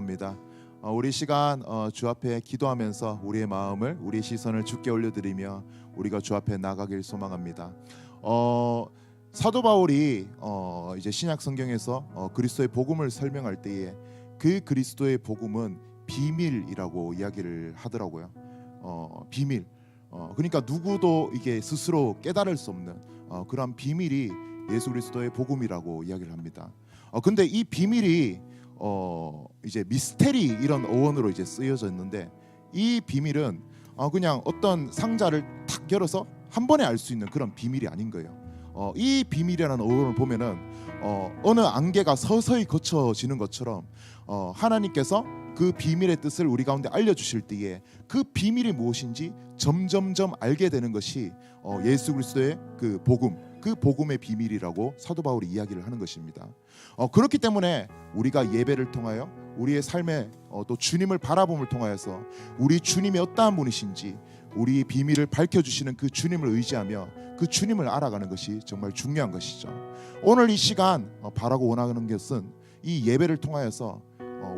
소망합니다. 우리 시간 주 앞에 기도하면서 우리의 마음을, 우리의 시선을 주께 올려드리며 우리가 주 앞에 나가길 소망합니다. 사도 바울이 이제 신약 성경에서 그리스도의 복음을 설명할 때에 그 그리스도의 복음은 비밀이라고 이야기를 하더라고요. 비밀. 그러니까 누구도 이게 스스로 깨달을 수 없는 그런 비밀이 예수 그리스도의 복음이라고 이야기를 합니다. 근데 이 비밀이 이제 미스테리 이런 어원으로 이제 쓰여져 있는데, 이 비밀은 그냥 어떤 상자를 탁 열어서 한 번에 알 수 있는 그런 비밀이 아닌 거예요. 이 비밀이라는 어원을 보면은 어느 안개가 서서히 거쳐지는 것처럼 하나님께서 그 비밀의 뜻을 우리 가운데 알려주실 때에 그 비밀이 무엇인지 점점점 알게 되는 것이 예수 그리스도의 그 복음, 그 복음의 비밀이라고 사도 바울이 이야기를 하는 것입니다. 그렇기 때문에 우리가 예배를 통하여 우리의 삶에 또 주님을 바라봄을 통하여서 우리 주님이 어떠한 분이신지 우리의 비밀을 밝혀주시는 그 주님을 의지하며 그 주님을 알아가는 것이 정말 중요한 것이죠. 오늘 이 시간 바라고 원하는 것은 이 예배를 통하여서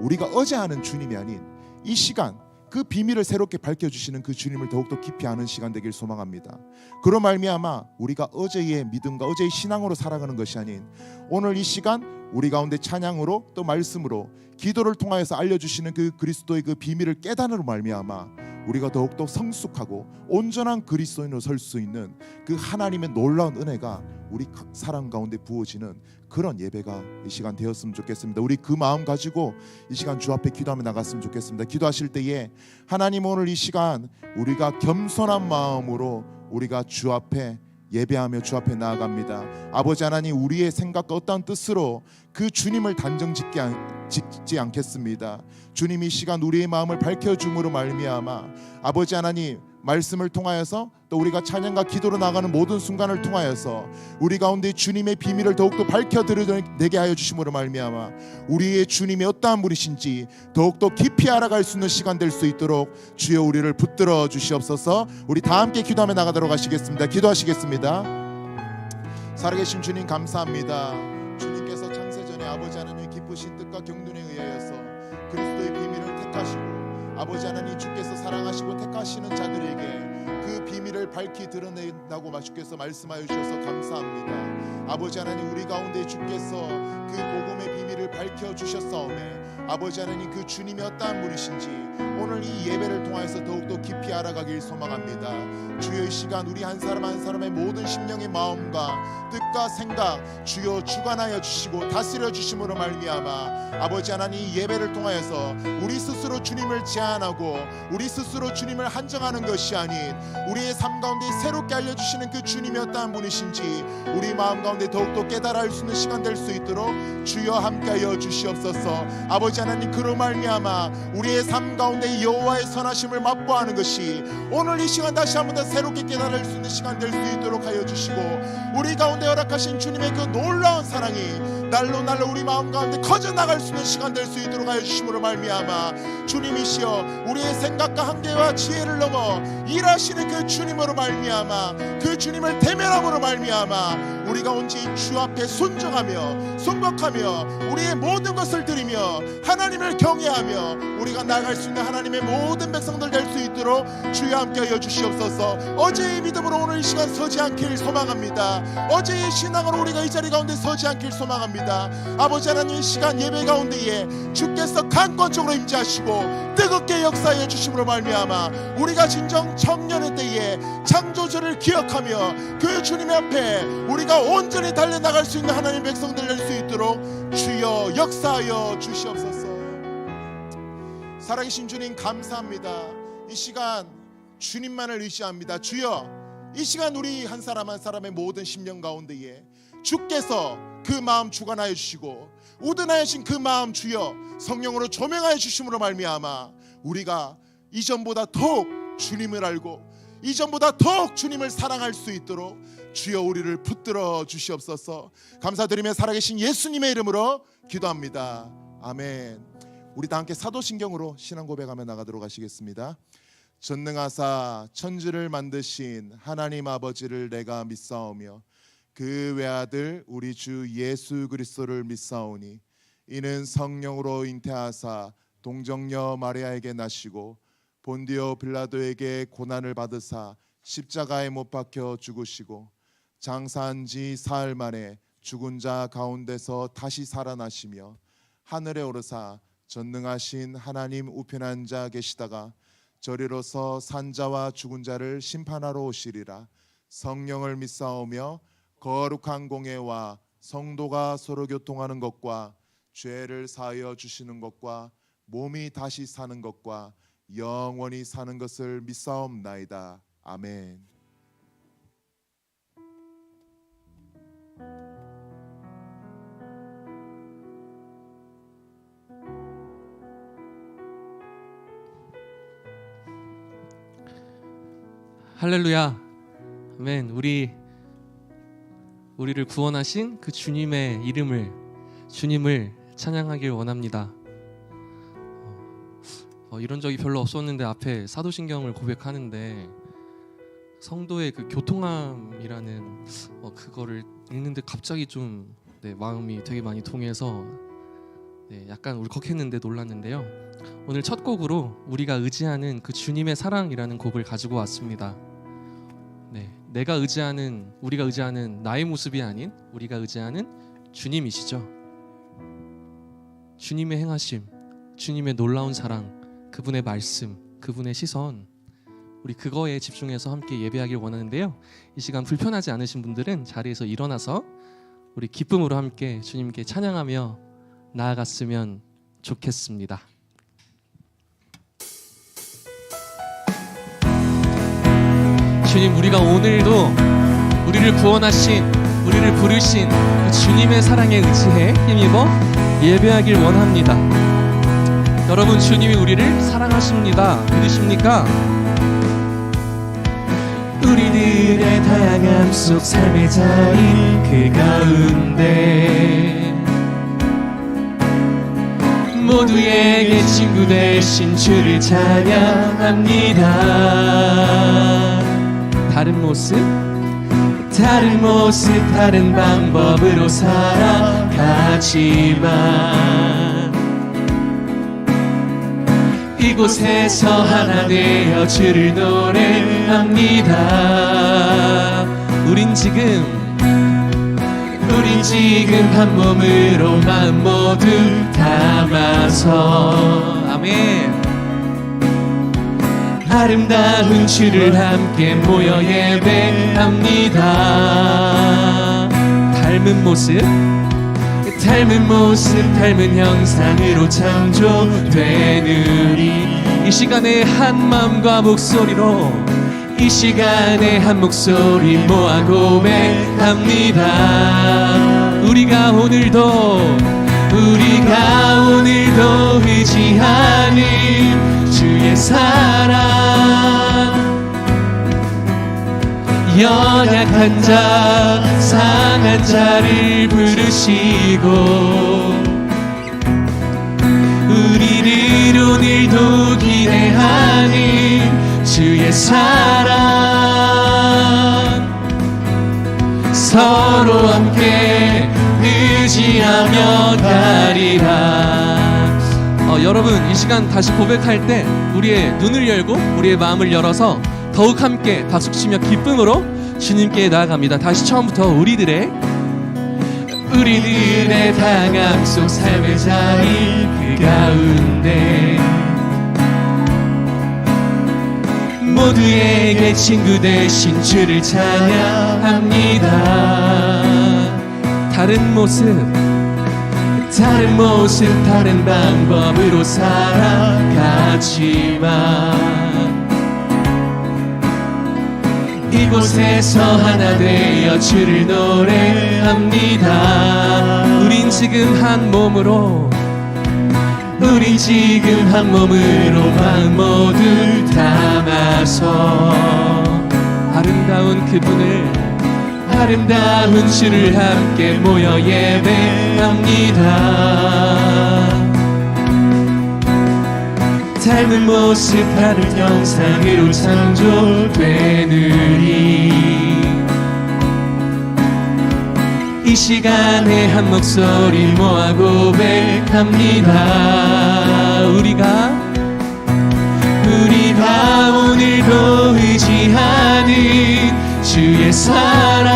우리가 어제 아는 주님이 아닌 이 시간 그 비밀을 새롭게 밝혀주시는 그 주님을 더욱더 깊이 아는 시간 되길 소망합니다. 그로 말미암아 우리가 어제의 믿음과 어제의 신앙으로 살아가는 것이 아닌 오늘 이 시간 우리 가운데 찬양으로 또 말씀으로 기도를 통하여서 알려주시는 그 그리스도의 그 비밀을 깨달음으로 말미암아 우리가 더욱더 성숙하고 온전한 그리스도인으로 설 수 있는 그 하나님의 놀라운 은혜가 우리 각 사람 가운데 부어지는 그런 예배가 이 시간 되었으면 좋겠습니다. 우리 그 마음 가지고 이 시간 주 앞에 기도하며 나갔으면 좋겠습니다. 기도하실 때에 하나님, 오늘 이 시간 우리가 겸손한 마음으로 우리가 주 앞에 예배하며 주 앞에 나아갑니다. 아버지 하나님, 우리의 생각과 어떠한 뜻으로 그 주님을 단정 짓지 않겠습니다. 주님, 이 시간 우리의 마음을 밝혀줌으로 말미암아 아버지 하나님 말씀을 통하여서 또 우리가 찬양과 기도로 나가는 모든 순간을 통하여서 우리 가운데 주님의 비밀을 더욱더 밝혀 드러내게 하여 주심으로 말미암아 우리의 주님이 어떠한 분이신지 더욱더 깊이 알아갈 수 있는 시간 될 수 있도록 주여 우리를 붙들어 주시옵소서. 우리 다 함께 기도하며 나가도록 하시겠습니다. 기도하시겠습니다. 살아계신 주님, 감사합니다. 주님께서 창세전에 아버지 하나님의 기쁘신 뜻과 경륜에 의하여서 그리스도의 비밀을 택하시고 아버지 하나님 주께서 사랑하시고 택하시는 자들에게 그 비밀을 밝히 드러낸다고 주께서 말씀하여 주셔서 감사합니다. 아버지 하나님, 우리 가운데 주께서 그 복음의 비밀을 밝혀 주셨사오매 아버지 하나님, 그 주님이 어떠한 분이신지 오늘 이 예배를 통해서 더욱더 깊이 알아가길 소망합니다. 주여, 이 시간 우리 한 사람 한 사람의 모든 심령의 마음과 뜻과 생각 주여 주관하여 주시고 다스려 주심으로 말미암아 아버지 하나님, 이 예배를 통하여서 우리 스스로 주님을 제한하고 우리 스스로 주님을 한정하는 것이 아닌 우리의 삶 가운데 새롭게 알려주시는 그 주님이 어떠한 분이신지 우리 마음 가운데 더욱더 깨달아 알 수 있는 시간 될 수 있도록 주여 함께하여 주시옵소서. 아버지 하나님, 그로 말미암아 우리의 삶 가운데 여호와의 선하심을 맛보아하는 것이 오늘 이 시간 다시 한번 더 새롭게 깨달을 수 있는 시간 될 수 있도록 하여 주시고 우리 가운데 허락하신 주님의 그 놀라운 사랑이 날로 날로 우리 마음 가운데 커져나갈 수 있는 시간 될 수 있도록 하여 주심으로 말미암아 주님이시여 우리의 생각과 한계와 지혜를 넘어 일하시는 그 주님으로 말미암아 그 주님을 대면함으로 말미암아 우리가 온전히 주 앞에 순종하며 순복하며 우리의 모든 것을 드리며 하나님을 경외하며 우리가 나아갈 수 있는 하나님의 모든 백성들 될 수 있도록 주여 함께하여 주시옵소서. 어제의 믿음으로 오늘 이 시간 서지 않길 소망합니다. 어제의 신앙으로 우리가 이 자리 가운데 서지 않길 소망합니다. 아버지 하나님, 이 시간 예배 가운데에 주께서 강권적으로 임재하시고 뜨겁게 역사해 주심으로 말미암아 우리가 진정 청년의 때에 창조주를 기억하며 그 주님 앞에 우리가 온전히 달려나갈 수 있는 하나님 백성들 될 수 있도록 주여 역사하여 주시옵소서. 살아계신 주님, 감사합니다. 이 시간 주님만을 의지합니다. 주여, 이 시간 우리 한 사람 한 사람의 모든 심령 가운데에 주께서 그 마음 주관하여 주시고 우둔하신 그 마음 주여 성령으로 조명하여 주심으로 말미암아 우리가 이전보다 더욱 주님을 알고 이전보다 더욱 주님을 사랑할 수 있도록 주여 우리를 붙들어 주시옵소서. 감사드리며 살아계신 예수님의 이름으로 기도합니다. 아멘. 우리 다 함께 사도신경으로 신앙 고백하며 나가도록 하시겠습니다. 전능하사 천지를 만드신 하나님 아버지를 내가 믿사오며 그 외아들 우리 주 예수 그리스도를 믿사오니 이는 성령으로 잉태하사 동정녀 마리아에게 나시고 본디오 빌라도에게 고난을 받으사 십자가에 못 박혀 죽으시고 장사한 지 사흘 만에 죽은 자 가운데서 다시 살아나시며 하늘에 오르사 전능하신 하나님 우편에 앉아 계시다가 저리로서 산자와 죽은 자를 심판하러 오시리라. 성령을 믿사오며 거룩한 공예와 성도가 서로 교통하는 것과 죄를 사하여 주시는 것과 몸이 다시 사는 것과 영원히 사는 것을 믿사옵나이다. 아멘. 할렐루야. 아멘. 우리를 구원하신 그 주님의 주님을 찬양하길 원합니다. 이런 적이 별로 없었는데 앞에 사도신경을 고백하는데 성도의 그 교통함이라는 그거를 읽는데 갑자기 좀 마음이 되게 많이 동해서 약간 울컥했는데 놀랐는데요. 오늘 첫 곡으로 우리가 의지하는 그 주님의 사랑이라는 곡을 가지고 왔습니다. 우리가 의지하는 나의 모습이 아닌 우리가 의지하는 주님이시죠. 주님의 행하심, 주님의 놀라운 사랑, 그분의 말씀, 그분의 시선, 우리 그거에 집중해서 함께 예배하길 원하는데요. 이 시간 불편하지 않으신 분들은 자리에서 일어나서 우리 기쁨으로 함께 주님께 찬양하며 나아갔으면 좋겠습니다. 주님, 우리가 오늘도 우리를 구원하신, 우리를 부르신 그 주님의 사랑에 의지해 힘입어 예배하길 원합니다. 여러분, 주님이 우리를 사랑하십니다. 믿으십니까? 우리들의 다양함 속 삶의 자리 그 가운데 모두에게 친구 되신 주를 찬양합니다. 다른 모습, 다른 방법으로 살아가지만 이곳에서 하나 되어 주를 노래합니다. 우린 지금 한 몸으로 마음 모두 담아서 아멘. 아름다운 주를 함께 모여 예배합니다. 닮은 모습, 닮은 형상으로 창조되느니 이 시간에 한 마음과 목소리로 이 시간에 한 목소리 모아 고백합니다. 우리가 오늘도 의지하는 주의 사랑, 연약한 자 상한 자를 부르시고 우리를 오늘도 기대하는 주의 사랑, 서로 함께 의지하며 가리라. 여러분, 이 시간 다시 고백할 때 우리의 눈을 열고 우리의 마음을 열어서 더욱 함께 박수치며 기쁨으로 주님께 나아갑니다. 다시 처음부터 우리들의 다양함 속 삶의 자리 그 가운데 모두에게 친구 되신 주를 찬양합니다. 다른 모습, 다른 방법으로 살아가지만 이곳에서 하나 되어 주를 노래합니다. 우린 지금 한 몸으로 마음 모두 담아서 아름다운 주를 함께 모여 예배합니다. 닮은 모습, 다른 형상으로 창조되느니 이 시간에 한 목소리 모아 고백합니다. 우리가 오늘도 의지하는 주의 사랑,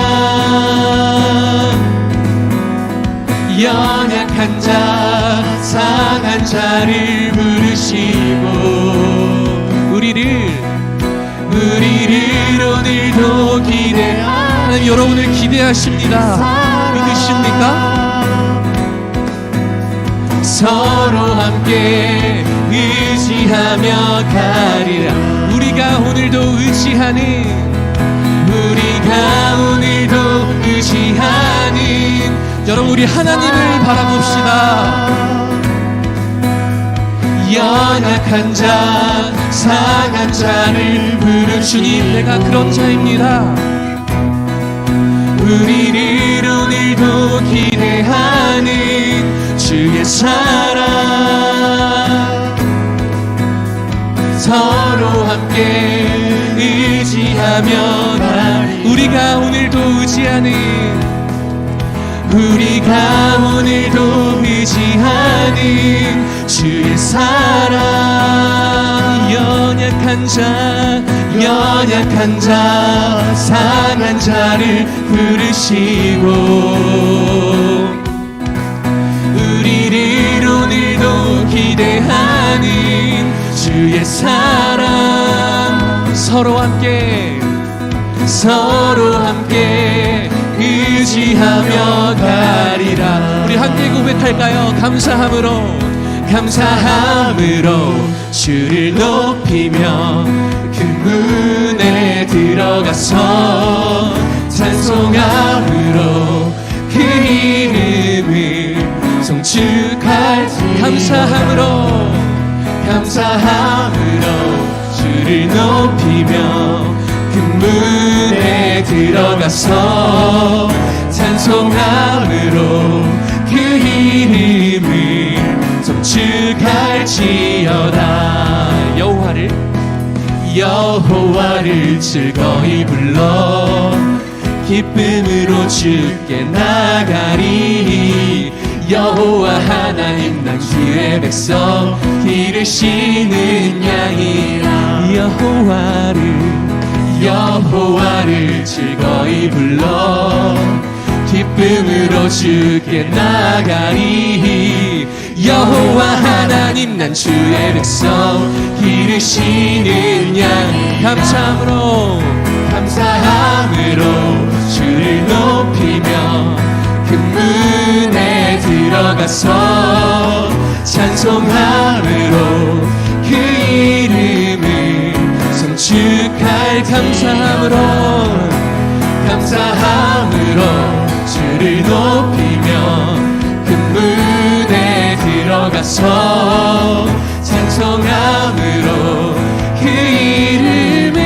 연약한 자 상한 자를 부르시고 우리를 오늘도 기대하는, 여러분을 기대하십니다. 믿으십니까? 서로 함께 의지하며 가리라. 우리가 오늘도 의지하는 여러분, 우리 하나님을 바라봅시다. 연약한 자 상한 자를 부르 주님, 내가 그런 자입니다. 우리를 오늘도 기대하는 주의 사랑, 서로 함께 의지하며 우리가 오늘도 의지하는 주의 사랑, 연약한 자 상한 자를 부르시고 우리를 오늘도 기대하는 주의 사랑, 서로 함께 의지하며 가리라. 우리 함께 고백할까요? 감사함으로 주를 높이며 그 문에 들어가서 찬송함으로 그 이름을 송축할지. 감사함으로 주를 높이며 그 문에 들어가서 찬송함으로 그 이름을 송축할지어다. 여호와를 즐거이 불러 기쁨으로 주께 나가리. 여호와 하나님 난 주의 백성 기르시는 양이라. 여호와를 즐거이 불러 기쁨으로 주께 나가리. 여호와 하나님 난 주의 백성 기르시는 양. 감사함으로 주를 높이며 그 문에 들어가서 찬송함으로 그 이름을 송축할. 감사함으로 주를 높이며 그 문에 들어가서 찬송함으로 그 이름을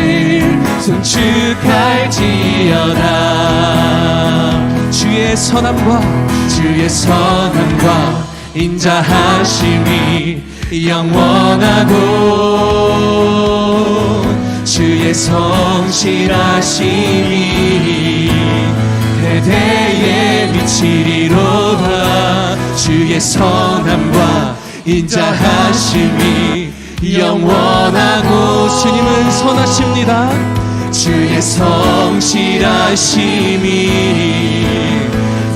송축할지어다. 주의 선함과 인자하심이 영원하고 주의 성실하심이 대대에 미치리로다. 주의 선함과 인자하심이 영원하고 주님은 선하십니다. 주의 성실하심이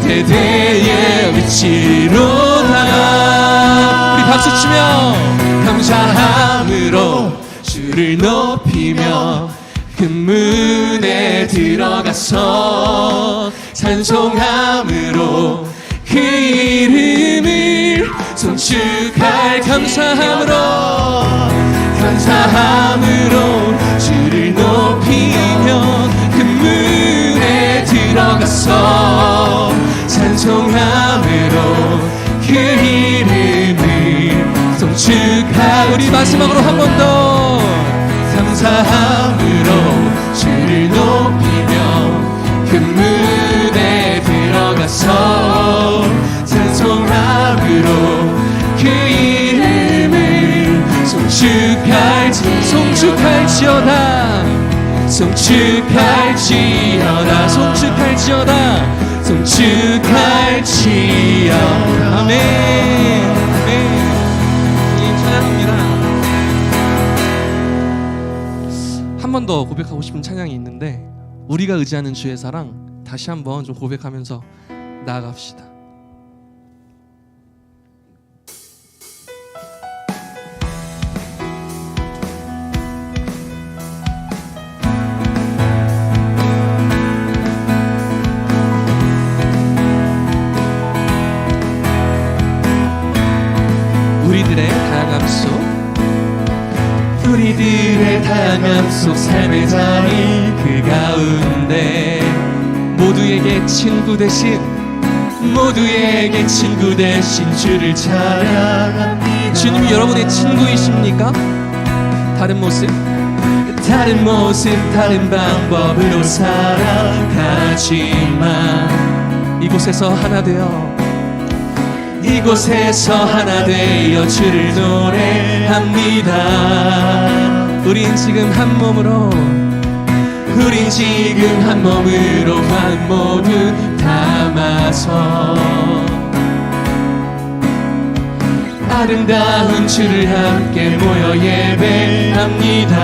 대대에 미치리로다. 우리 박수치며 감사함으로 주를 높이며 그 문에 들어가서 찬송함으로 그 이름을 송축할. 감사함으로 주를 높이며 그 문에 들어가서 찬송함으로 그 이름을 송축할. 우리 마지막으로 한 번 더 감사함으로 주를 높이며 그 문에 들어가서 찬송함으로 그 이름을 송축할지어다. 감축할지어다. 아멘. 아멘. 주님 찬양합니다. 한 번 더 고백하고 싶은 찬양이 있는데, 우리가 의지하는 주의 사랑 다시 한번 좀 고백하면서 나아갑시다. 우리들의 다양함 속 삶의 자리 그 가운데 모두에게 친구 대신 주를 찬양합니다. 주님이 여러분의 친구이십니까? 다른 모습 다른 방법으로 살아가지만 이곳에서 하나 되어 주를 노래합니다. 우린 지금 한 몸으로 한 모두 담아서 아름다운 주를 함께 모여 예배합니다.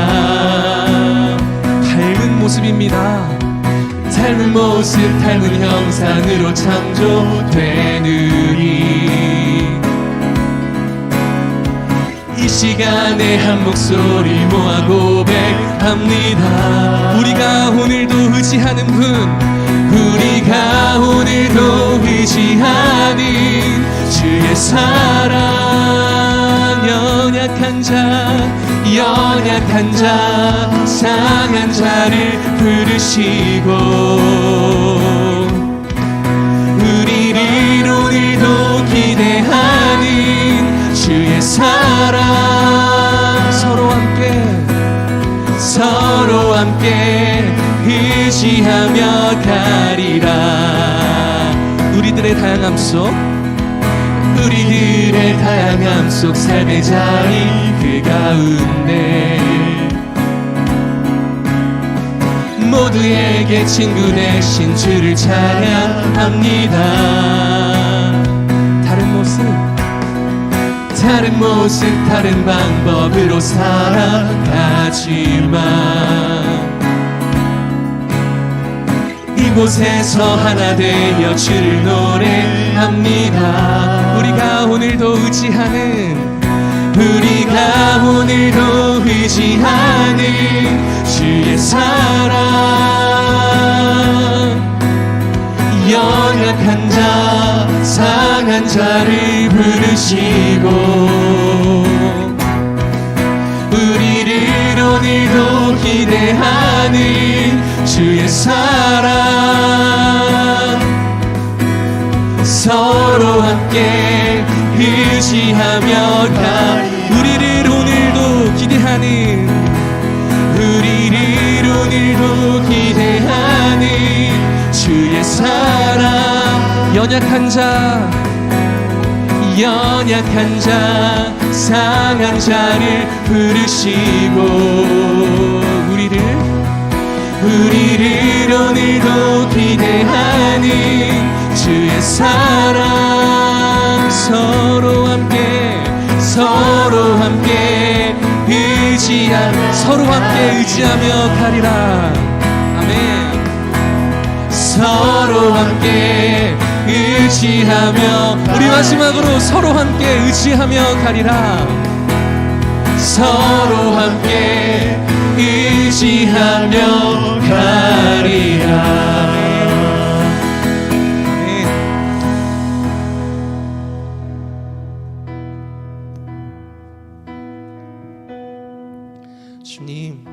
닮은 모습입니다. 닮은 모습, 닮은 형상으로 창조되느니 이 시간에 한 목소리 모아 고백합니다. 우리가 오늘도 의지하는 주의 사랑, 연약한 자 상한 자를 부르시고 우리를 오늘도 기대하는 주의 사랑, 서로 함께 의지하며 가리라. 우리들의 다양함 속 삶의 자리 그 가운데 모두에게 친구 대신 주를 찬양합니다. 다른 모습 다른 방법으로 살아가지만 이곳에서 하나 되어 주를 노래합니다. 우리가 오늘도 의지하는 주의 사랑, 연약한 자 상한 자를 부르시고 우리를 오늘도 기대하는 주의 사랑, 서로 함께 의지하며 우리를 오늘도 기대하는 주의 사랑, 연약한 자 상한 자를 부르시고 우리를 오늘도 기대하는 주의 사랑, 서로 함께 의지하며 가리라. 아멘. 서로 함께 의지하며, 우리 마지막으로 서로 함께 의지하며 가리라. 서로 함께 의지하며 가리라. 주님,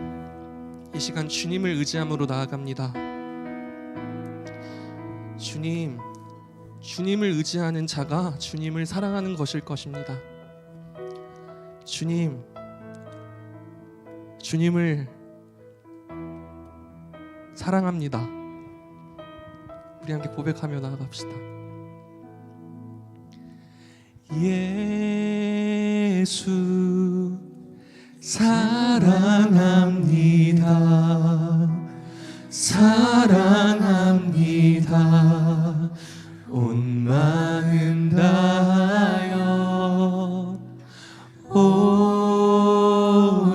이 시간 주님을 의지함으로 나아갑니다. 주님을 의지하는 자가 주님을 사랑하는 것일 것입니다. 주님을 사랑합니다. 우리 함께 고백하며 나아갑시다. 예수 사랑합니다.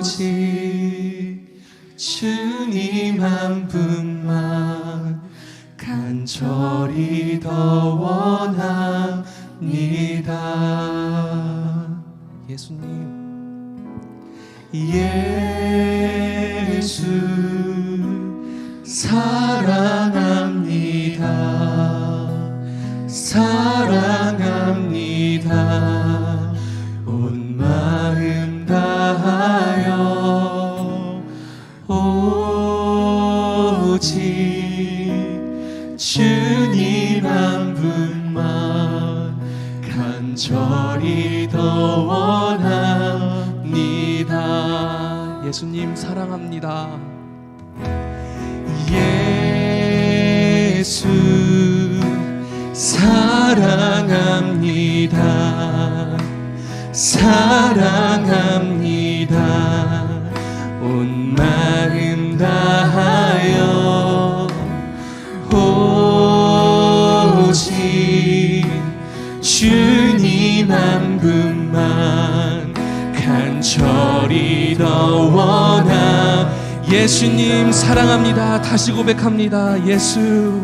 오직 주님 한 분만 간절히 더 원합니다. 예수님, 예수 사랑합니다. 사랑합니다. 온 마음 다하여 오직 주님 한 분만 간절히 더 원합니다. 예수님 사랑합니다. 예수 사랑합니다. 사랑합니다. 온 마음 다하여 오직 주님 한 분만 간절히 더 원함. 예수님 사랑합니다. 다시 고백합니다. 예수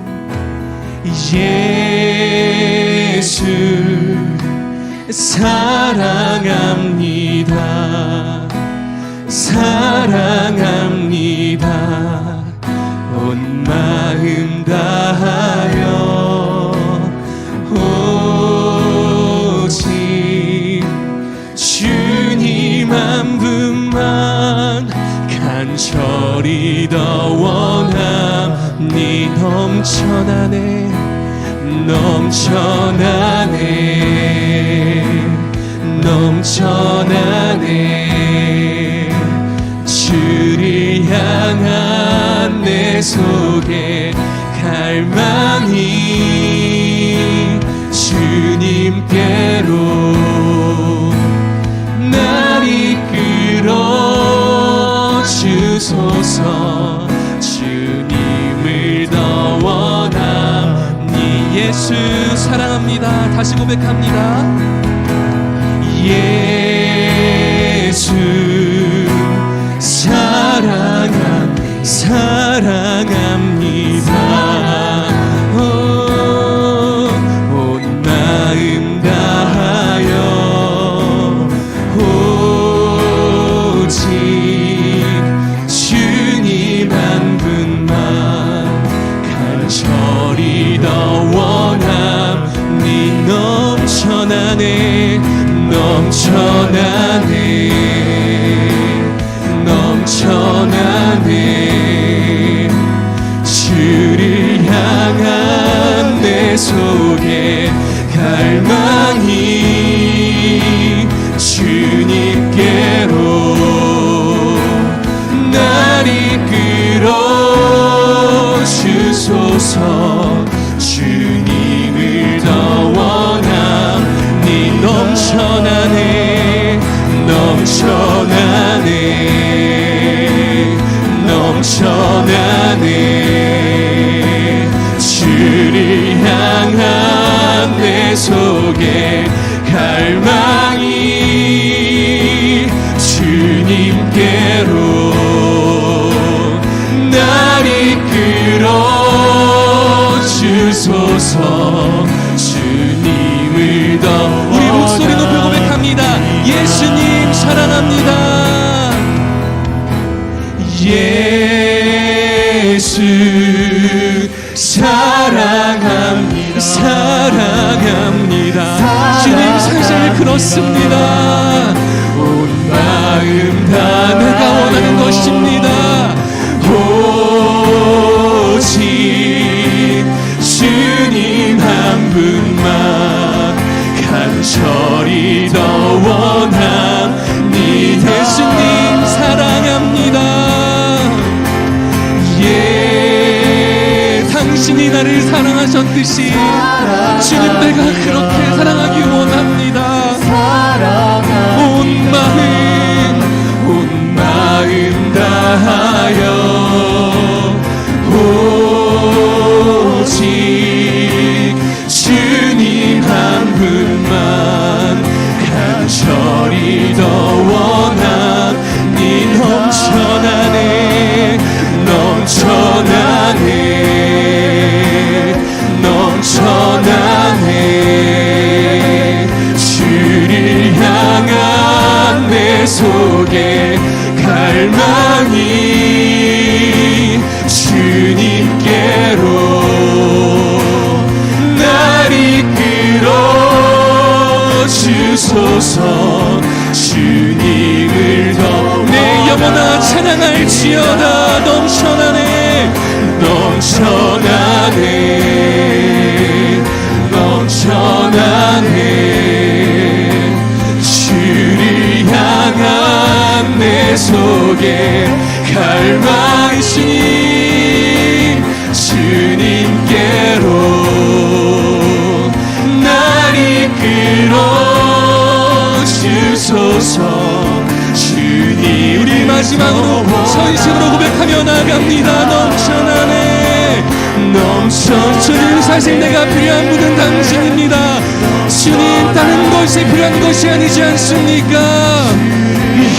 사랑합니다. 사랑합니다. 온 마음 다하여 오직 주님 한 분만 간절히 더 원함니. 넘쳐나네 넘쳐나네 넘쳐나네. 주를 향한 내 속에 갈망이 주님께로 날 이끌어 주소서. 주님을 더 원함니. 예수 사랑합니다. 다시 고백합니다. 예수 사랑합니다. 온 마음 다하여 오직 주님 한 분만 간절히 더 원함니. 넘쳐나네 넘쳐나네 넘쳐나네. 주를 향한 내 속에 갈망이 주님께로 날 이끌어 주소서. 주님을 더 원함니. 넘쳐나네 넘쳐나네 넘쳐나네. 주를 향한 내 속에 갈망이 주님께로 날 이끌어 주소서. 주님을 더 우리 목소리 높여 고백합니다. 예수님 사랑합니다. 예수 사랑합니다. 사랑합니다. 주님 사실 그렇습니다. 온 마음 다 내가 원하는 것입니다. 오직 주님 한 분만 간절히 더 원함니. 예수님 사랑합니다. 당신이 나를 사랑하셨듯이 주님 내가 그렇게 사랑하기 원합니다. 온 마음 다하여 오직 주님 한 분만 간절히 더 원함니. 넘쳐나네 넘쳐나네 주를 향한 내 속에 갈망이 주님께로 날 이끌어 주소서 주님을 더 내 영혼아 찬양할지어다 넘쳐나네 넘쳐나네 넘쳐나네 주를 향한 내 속에 갈망이 주님께로 날 이끌어 주소서 주님 우리 마지막으로 전심으로 고백하며 나갑니다 넘쳐나네 넘쳐 주님 사실 내가 필요한 분은 당신입니다 주님 다른 것이 필요한 것이 아니지 않습니까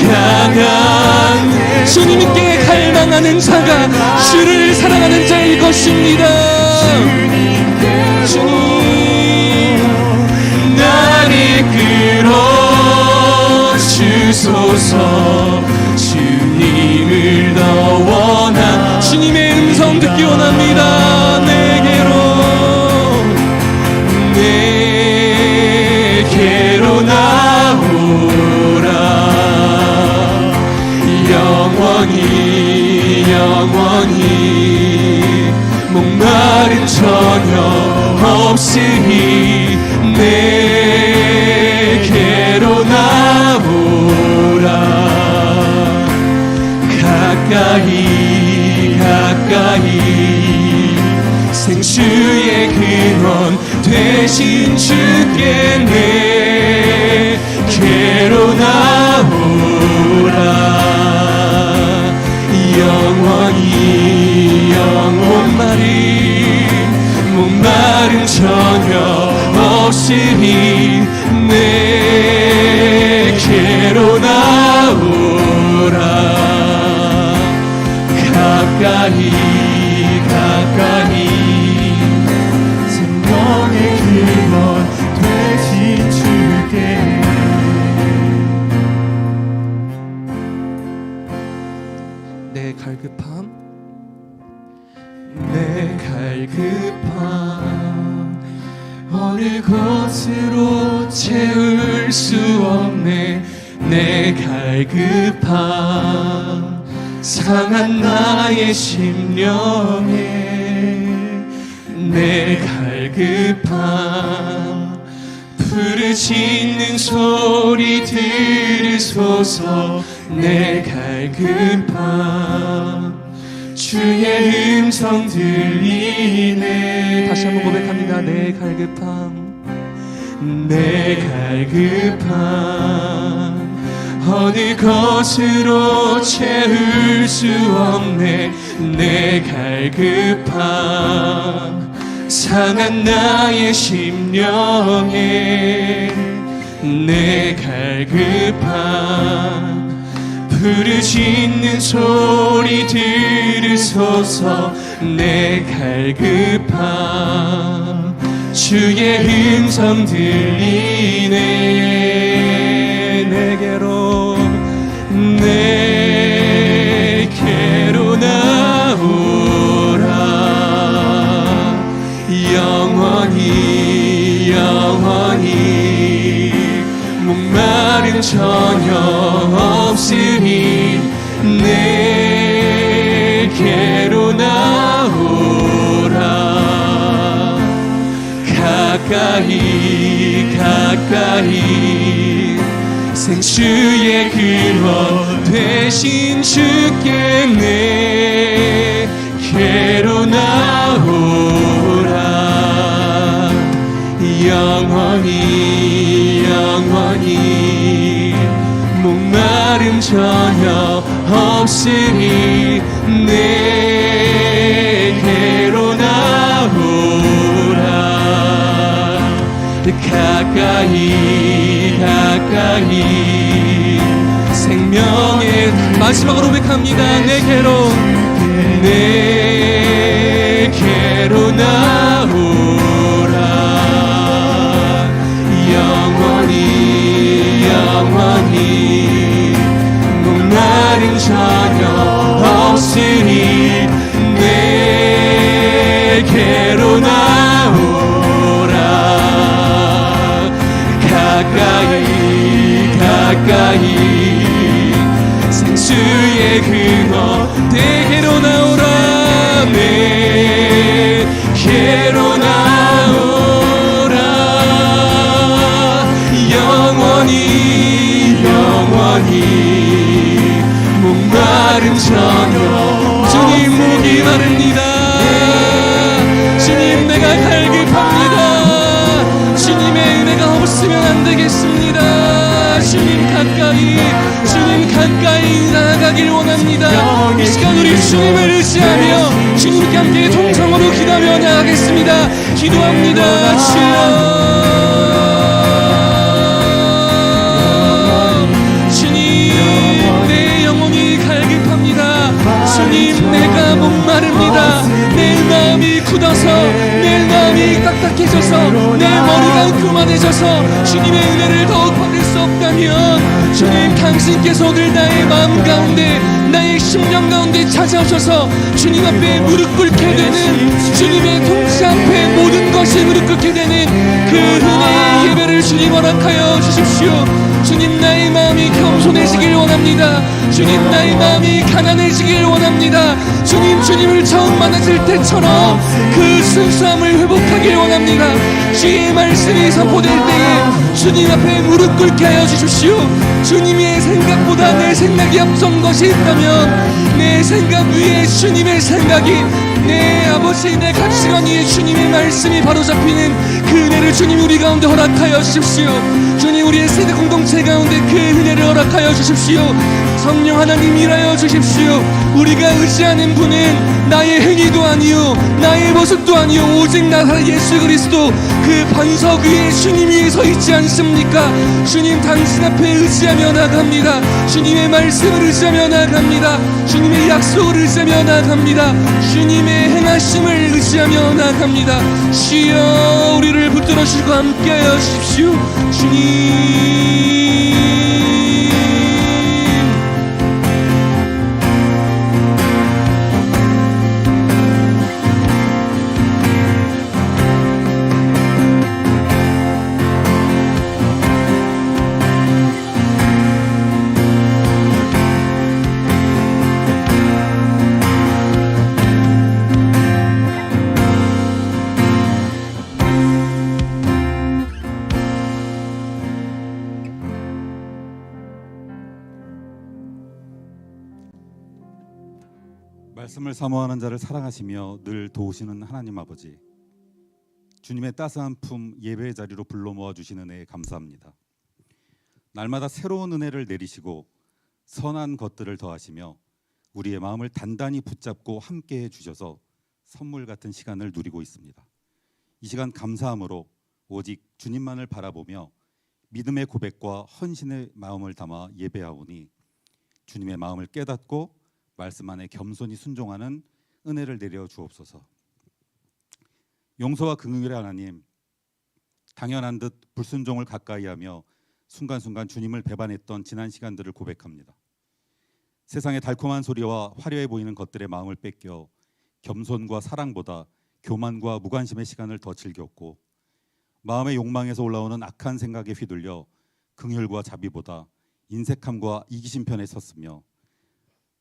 향한 주님께 갈망하는 자가 주를 사랑하는 자일 것입니다 주님 날 이끌어 주소서 주님을 더 원한 주님의 음성 듣기 원합니다 내게로 나오라 영원히 목마름 전혀 없으니 내게로 나오라 가까이 생수의 근원 되신 주께 내게로 나오라 영원히 목마름 전혀 없으니 내게로 나오라 가까이 생명의 근원 되신 주께 내 갈급함 어느 것으로 채울 수 없네 내 갈급함 상한 나의 심령에 내 갈급함 부르짖는 소리 들으소서 내 갈급함 주의 음성 들리네 다시 한번 고백합니다 내 갈급함 어느 것으로 채울 수 없네 내 갈급함 상한 나의 심령에 내 갈급함 부르짖는 소리 들으소서 내 갈급함 주의 음성 들리네 내게로 나오라 영원히 목마름 전혀 없으니 내게로 나오라 가까이 생수의 근원 되신 주께 내게로 나오라 영원히 목마름 전혀 없으니 내게로 나오라 가까이 생명의 마지막으로 고백합니다 내게로 내게로 나오라. 영원히 영원히 목마름 전혀 없으니 내게로 나오라. 가까이 가까이 생수의 근원 내게로 나오라. 내게로 나오라. 영원히 영원히 목마름 전혀 주님 목이 마릅니다. 주님 내가 갈급합니다. 주님의 은혜가 없으면 안 되겠습니다. 주님 가까이 나아가길 원합니다. 이 시간 우리 주님을 의지하며 주님께 함께 동성으로 기도하며 나아가겠습니다. 기도합니다. 주님 내 영혼이 갈급합니다. 주님 내가 목마릅니다. 내 마음이 굳어서 내 마음이 딱딱해져서 내 머리가 교만해져서 주님의 은혜를 더욱 받을 수 없다면 주님 당신께서 오늘 나의 마음 가운데 나의 심령 가운데 찾아오셔서 주님 앞에 무릎 꿇게 되는 주님의 통치 앞에 모든 것이 무릎 꿇게 되는 그 은혜의 예배를 주님 허락하여 주십시오. 주님 나의 마음이 겸손해지길 원합니다. 주님 나의 마음이 가난해지길 원합니다. 주님을 처음 만났을 때처럼 그 순수함을 회복하길 원합니다. 주의 말씀이 선포될 때에 주님 앞에 무릎 꿇게 하여 주십시오. 주님의 생각보다 내 생각이 앞선 것이 있다면 내 생각 위에 주님의 생각이 내 아버지 내 가치관 위에 주님의 말씀이 바로 잡히는 그 은혜를 주님 우리 가운데 허락하여 주십시오. 주님 우리의 세대 공동체 가운데 그 은혜를 허락하여 주십시오. 성령 하나님 일하여 주십시오. 우리가 의지하는 분은 나의 행위도 아니요 나의 모습도 아니요 오직 나사 예수 그리스도 그 반석 위에 주님 위에 서 있지 않습니까? 주님 당신 앞에 의지하며 나갑니다. 주님의 말씀을 의지하며 나갑니다. 주님의 약속을 의지하며 나갑니다. 주님의 행하심을 의지하며 나갑니다. 주여 우리를 붙들어 주시고 함께하여 주십시오. 주님 말씀을 사모하는 자를 사랑하시며 늘 도우시는 하나님 아버지, 주님의 따스한 품 예배의 자리로 불러 모아 주신 은혜에 감사합니다. 날마다 새로운 은혜를 내리시고 선한 것들을 더하시며 우리의 마음을 단단히 붙잡고 함께해 주셔서 선물 같은 시간을 누리고 있습니다. 이 시간 감사함으로 오직 주님만을 바라보며 믿음의 고백과 헌신의 마음을 담아 예배하오니 주님의 마음을 깨닫고 말씀 안에 겸손히 순종하는 은혜를 내려 주옵소서. 용서와 긍휼의 하나님, 당연한 듯 불순종을 가까이하며 순간순간 주님을 배반했던 지난 시간들을 고백합니다. 세상의 달콤한 소리와 화려해 보이는 것들의 마음을 뺏겨 겸손과 사랑보다 교만과 무관심의 시간을 더 즐겼고, 마음의 욕망에서 올라오는 악한 생각에 휘둘려 긍휼과 자비보다 인색함과 이기심 편에 섰으며,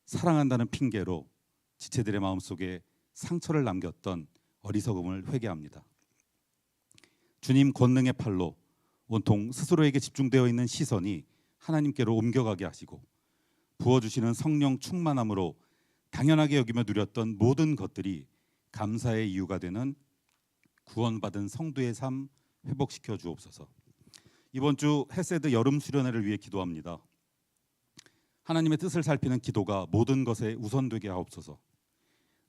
사랑한다는 핑계로 지체들의 마음속에 상처를 남겼던 어리석음을 회개합니다. 주님 권능의 팔로 온통 스스로에게 집중되어 있는 시선이 하나님께로 옮겨가게 하시고, 부어주시는 성령 충만함으로 당연하게 여기며 누렸던 모든 것들이 감사의 이유가 되는 구원받은 성도의 삶 회복시켜 주옵소서. 이번 주 헤세드 여름 수련회를 위해 기도합니다. 하나님의 뜻을 살피는 기도가 모든 것에 우선되게 하옵소서.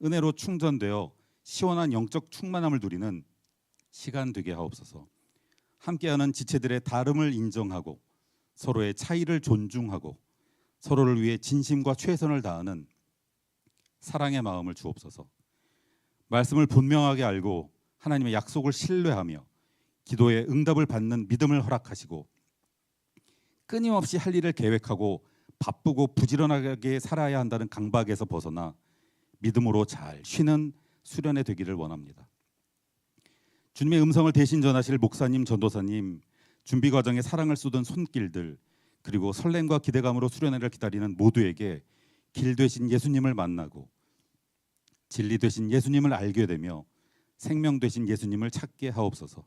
은혜로 충전되어 시원한 영적 충만함을 누리는 시간 되게 하옵소서. 함께하는 지체들의 다름을 인정하고 서로의 차이를 존중하고 서로를 위해 진심과 최선을 다하는 사랑의 마음을 주옵소서. 말씀을 분명하게 알고 하나님의 약속을 신뢰하며 기도에 응답을 받는 믿음을 허락하시고 끊임없이 할 일을 계획하고 바쁘고 부지런하게 살아야 한다는 강박에서 벗어나 믿음으로 잘 쉬는 수련회 되기를 원합니다. 주님의 음성을 대신 전하실 목사님, 전도사님, 준비 과정에 사랑을 쏟은 손길들, 그리고 설렘과 기대감으로 수련회를 기다리는 모두에게 길 되신 예수님을 만나고 진리 되신 예수님을 알게 되며 생명 되신 예수님을 찾게 하옵소서.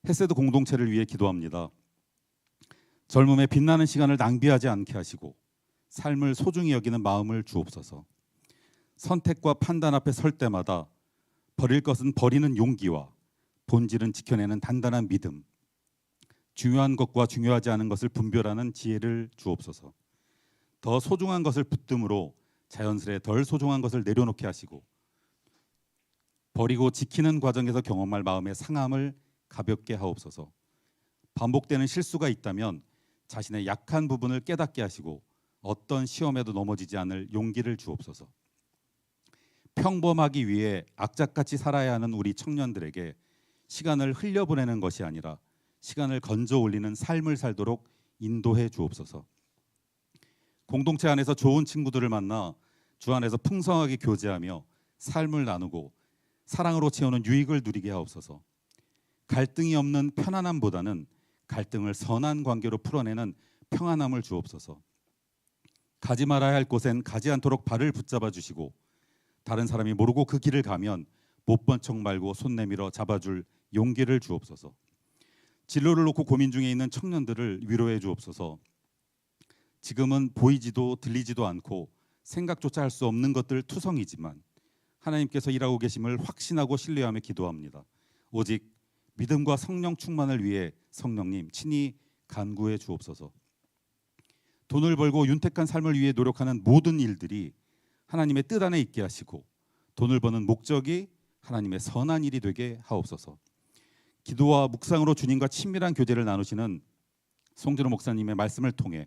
헤세드 공동체를 위해 기도합니다. 젊음의 빛나는 시간을 낭비하지 않게 하시고 삶을 소중히 여기는 마음을 주옵소서. 선택과 판단 앞에 설 때마다 버릴 것은 버리는 용기와 본질은 지켜내는 단단한 믿음, 중요한 것과 중요하지 않은 것을 분별하는 지혜를 주옵소서. 더 소중한 것을 붙듦으로 자연스레 덜 소중한 것을 내려놓게 하시고 버리고 지키는 과정에서 경험할 마음의 상함을 가볍게 하옵소서. 반복되는 실수가 있다면 자신의 약한 부분을 깨닫게 하시고 어떤 시험에도 넘어지지 않을 용기를 주옵소서. 평범하기 위해 악착같이 살아야 하는 우리 청년들에게 시간을 흘려보내는 것이 아니라 시간을 건져 올리는 삶을 살도록 인도해 주옵소서. 공동체 안에서 좋은 친구들을 만나 주 안에서 풍성하게 교제하며 삶을 나누고 사랑으로 채우는 유익을 누리게 하옵소서. 갈등이 없는 편안함보다는 갈등을 선한 관계로 풀어내는 평안함을 주옵소서. 가지 말아야 할 곳엔 가지 않도록 발을 붙잡아 주시고 다른 사람이 모르고 그 길을 가면 못 본 척 말고 손 내밀어 잡아줄 용기를 주옵소서. 진로를 놓고 고민 중에 있는 청년들을 위로해 주옵소서. 지금은 보이지도 들리지도 않고 생각조차 할 수 없는 것들 투성이지만 하나님께서 일하고 계심을 확신하고 신뢰하며 기도합니다. 오직 믿음과 성령 충만을 위해 성령님 친히 간구해 주옵소서. 돈을 벌고 윤택한 삶을 위해 노력하는 모든 일들이 하나님의 뜻 안에 있게 하시고 돈을 버는 목적이 하나님의 선한 일이 되게 하옵소서. 기도와 묵상으로 주님과 친밀한 교제를 나누시는 송준호 목사님의 말씀을 통해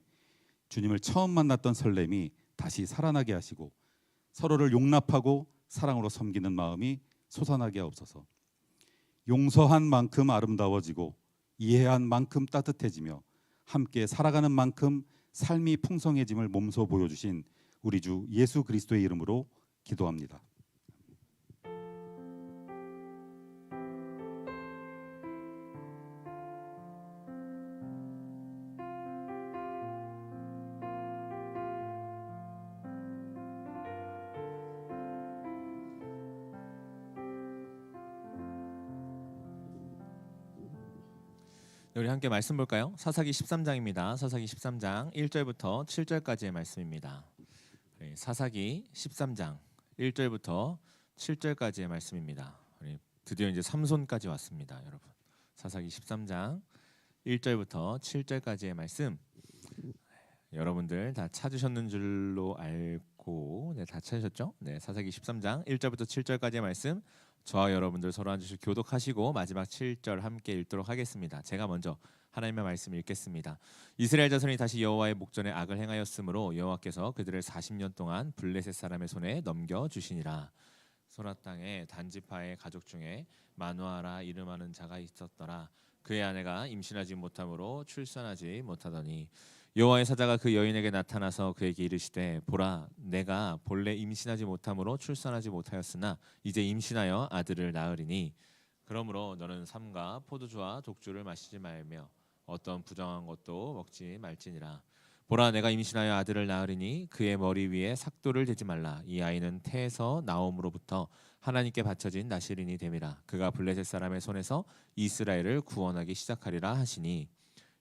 주님을 처음 만났던 설렘이 다시 살아나게 하시고 서로를 용납하고 사랑으로 섬기는 마음이 솟아나게 하옵소서. 용서한 만큼 아름다워지고 이해한 만큼 따뜻해지며 함께 살아가는 만큼 삶이 풍성해짐을 몸소 보여주신 우리 주 예수 그리스도의 이름으로 기도합니다. 우리 함께 말씀 볼까요? 사사기 13장입니다. 사사기 13장 1절부터 7절까지의 말씀입니다. 사사기 13장 1절부터 7절까지의 말씀입니다. 드디어 이제 삼손까지 왔습니다, 여러분. 사사기 13장 1절부터 7절까지의 말씀. 여러분들 다 찾으셨는 줄로 알고 다 찾으셨죠? 네, 사사기 13장 1절부터 7절까지의 말씀. 저와 여러분들 서로 한 절씩 교독하시고 마지막 7절 함께 읽도록 하겠습니다. 제가 먼저 하나님의 말씀을 읽겠습니다. 이스라엘 자손이 다시 여호와의 목전에 악을 행하였으므로 여호와께서 그들을 40년 동안 블레셋 사람의 손에 넘겨 주시니라. 소라 땅에 단지파의 가족 중에 마누아라 이름하는 자가 있었더라. 그의 아내가 임신하지 못함으로 출산하지 못하더니 여호와의 사자가 그 여인에게 나타나서 그에게 이르시되 보라 내가 본래 임신하지 못함으로 출산하지 못하였으나 이제 임신하여 아들을 낳으리니 그러므로 너는 삼가 포도주와 독주를 마시지 말며 어떤 부정한 것도 먹지 말지니라. 보라 내가 임신하여 아들을 낳으리니 그의 머리 위에 삭도를 대지 말라. 이 아이는 태에서 나옴으로부터 하나님께 바쳐진 나시린이 됨이라. 그가 블레셋 사람의 손에서 이스라엘을 구원하기 시작하리라 하시니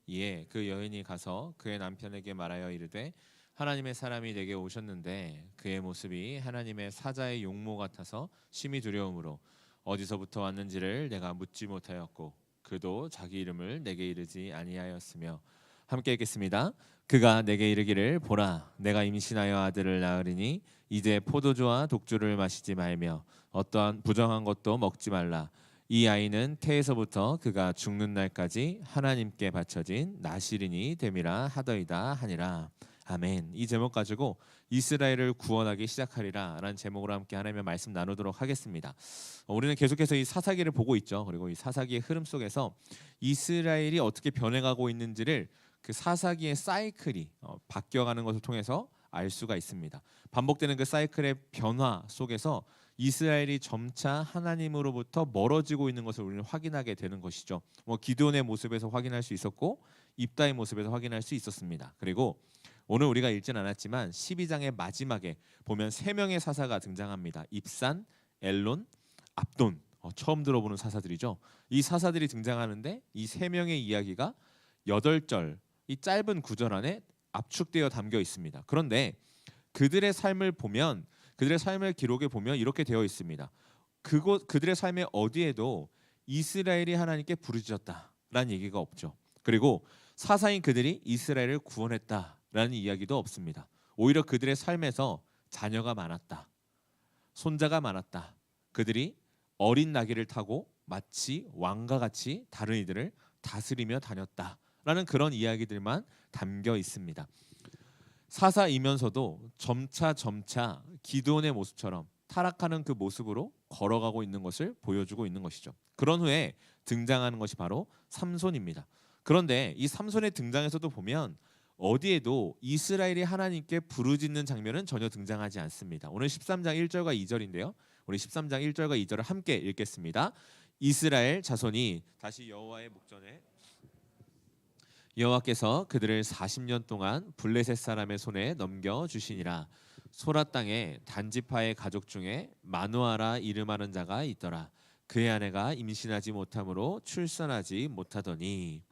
이에 그 여인이 가서 그의 남편에게 말하여 이르되 하나님의 사람이 내게 오셨는데 그의 모습이 하나님의 사자의 용모 같아서 심히 두려움으로 어디서부터 왔는지를 내가 묻지 못하였고 그도 자기 이름을 내게 이르지 아니하였으며 함께 읽겠습니다. 그가 내게 이르기를 보라 내가 임신하여 아들을 낳으리니 이제 포도주와 독주를 마시지 말며 어떠한 부정한 것도 먹지 말라. 이 아이는 태에서부터 그가 죽는 날까지 하나님께 바쳐진 나시린이 됨이라 하더이다 하니라. 아멘. 이 제목 가지고 이스라엘을 구원하기 시작하리라 라는 제목으로 함께 하나님의 말씀 나누도록 하겠습니다. 우리는 계속해서 이 사사기를 보고 있죠. 그리고 이 사사기의 흐름 속에서 이스라엘이 어떻게 변해가고 있는지를 그 사사기의 사이클이 바뀌어가는 것을 통해서 알 수가 있습니다. 반복되는 그 사이클의 변화 속에서 이스라엘이 점차 하나님으로부터 멀어지고 있는 것을 우리는 확인하게 되는 것이죠. 기드온의 모습에서 확인할 수 있었고 입다의 모습에서 확인할 수 있었습니다. 그리고 오늘 우리가 읽진 않았지만 12장의 마지막에 보면 세 명의 사사가 등장합니다. 입산, 엘론, 압돈. 처음 들어보는 사사들이죠. 이 사사들이 등장하는데 이 세 명의 이야기가 8절 이 짧은 구절 안에 압축되어 담겨 있습니다. 그런데 그들의 삶을 보면 그들의 삶의 기록에 보면 이렇게 되어 있습니다. 그들의 삶의 어디에도 이스라엘이 하나님께 부르짖었다라는 얘기가 없죠. 그리고 사사인 그들이 이스라엘을 구원했다라는 이야기도 없습니다. 오히려 그들의 삶에서 자녀가 많았다. 손자가 많았다. 그들이 어린 나귀를 타고 마치 왕과 같이 다른 이들을 다스리며 다녔다라는 그런 이야기들만 담겨 있습니다. 사사이면서도 점차 기드온의 모습처럼 타락하는 그 모습으로 걸어가고 있는 것을 보여주고 있는 것이죠. 그런 후에 등장하는 것이 바로 삼손입니다. 그런데 이 삼손의 등장에서도 보면 어디에도 이스라엘이 하나님께 부르짖는 장면은 전혀 등장하지 않습니다. 오늘 13장 1절과 2절인데요. 우리 13장 1절과 2절을 함께 읽겠습니다. 이스라엘 자손이 다시 여호와의 목전에 여호와께서 그들을 40년 동안 블레셋 사람의 손에 넘겨 주시니라. 소라 땅에 단지파의 가족 중에 마누아라 이름하는 자가 있더라. 그의 아내가 임신하지 못함으로 출산하지 못하더니.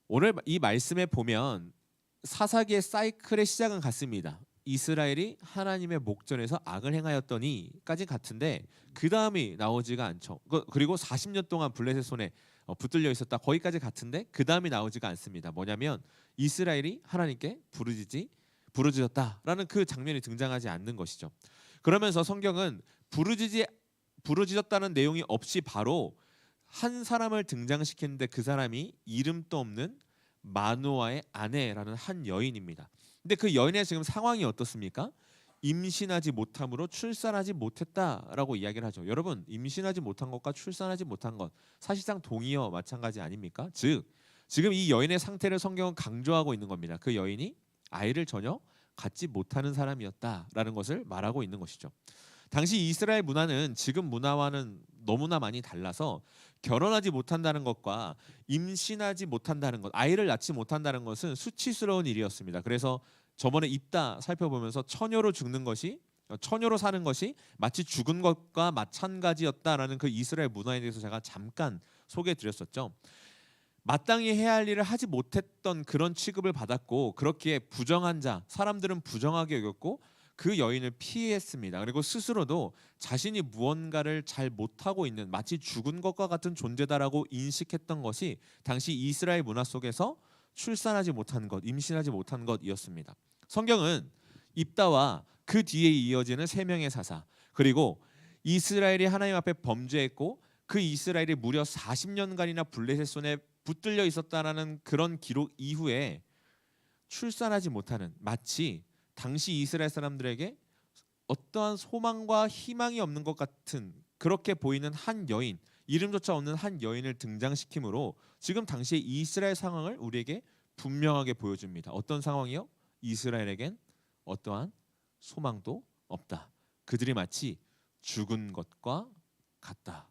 오늘 이 말씀에 보면 사사기의 사이클의 시작은 같습니다. 이스라엘이 하나님의 목전에서 악을 행하였더니까지 같은데 그 다음이 나오지가 않죠. 그리고 40년 동안 블레셋 손에 붙들려 있었다. 거기까지 같은데 그 다음이 나오지가 않습니다. 뭐냐면 이스라엘이 하나님께 부르짖었다라는 그 장면이 등장하지 않는 것이죠. 그러면서 성경은 부르짖었다는 내용이 없이 바로 한 사람을 등장시키는데 그 사람이 이름도 없는 마누아의 아내라는 한 여인입니다. 근데 그 여인의 지금 상황이 어떻습니까? 임신하지 못함으로 출산하지 못했다라고 이야기를 하죠. 여러분, 임신하지 못한 것과 출산하지 못한 것 사실상 동의어 마찬가지 아닙니까? 즉 지금 이 여인의 상태를 성경은 강조하고 있는 겁니다. 그 여인이 아이를 전혀 갖지 못하는 사람이었다라는 것을 말하고 있는 것이죠. 당시 이스라엘 문화는 지금 문화와는 너무나 많이 달라서 결혼하지 못한다는 것과 임신하지 못한다는 것, 아이를 낳지 못한다는 것은 수치스러운 일이었습니다. 그래서 저번에 입다 살펴보면서 처녀로 사는 것이 마치 죽은 것과 마찬가지였다라는 그 이스라엘 문화에 대해서 제가 잠깐 소개해드렸었죠. 마땅히 해야 할 일을 하지 못했던 그런 취급을 받았고 그렇기에 부정한 자, 사람들은 부정하게 여겼고 그 여인을 피했습니다. 그리고 스스로도 자신이 무언가를 잘 못하고 있는 마치 죽은 것과 같은 존재다라고 인식했던 것이 당시 이스라엘 문화 속에서 출산하지 못한 것, 임신하지 못한 것이었습니다. 성경은 입다와 그 뒤에 이어지는 세 명의 사사 그리고 이스라엘이 하나님 앞에 범죄했고 그 이스라엘이 무려 40년간이나 블레셋 손에 붙들려 있었다라는 그런 기록 이후에 출산하지 못하는 마치 당시 이스라엘 사람들에게 어떠한 소망과 희망이 없는 것 같은 그렇게 보이는 한 여인, 이름조차 없는 한 여인을 등장시킴으로 지금 당시의 이스라엘 상황을 우리에게 분명하게 보여줍니다. 어떤 상황이요? 이스라엘에겐 어떠한 소망도 없다. 그들이 마치 죽은 것과 같다.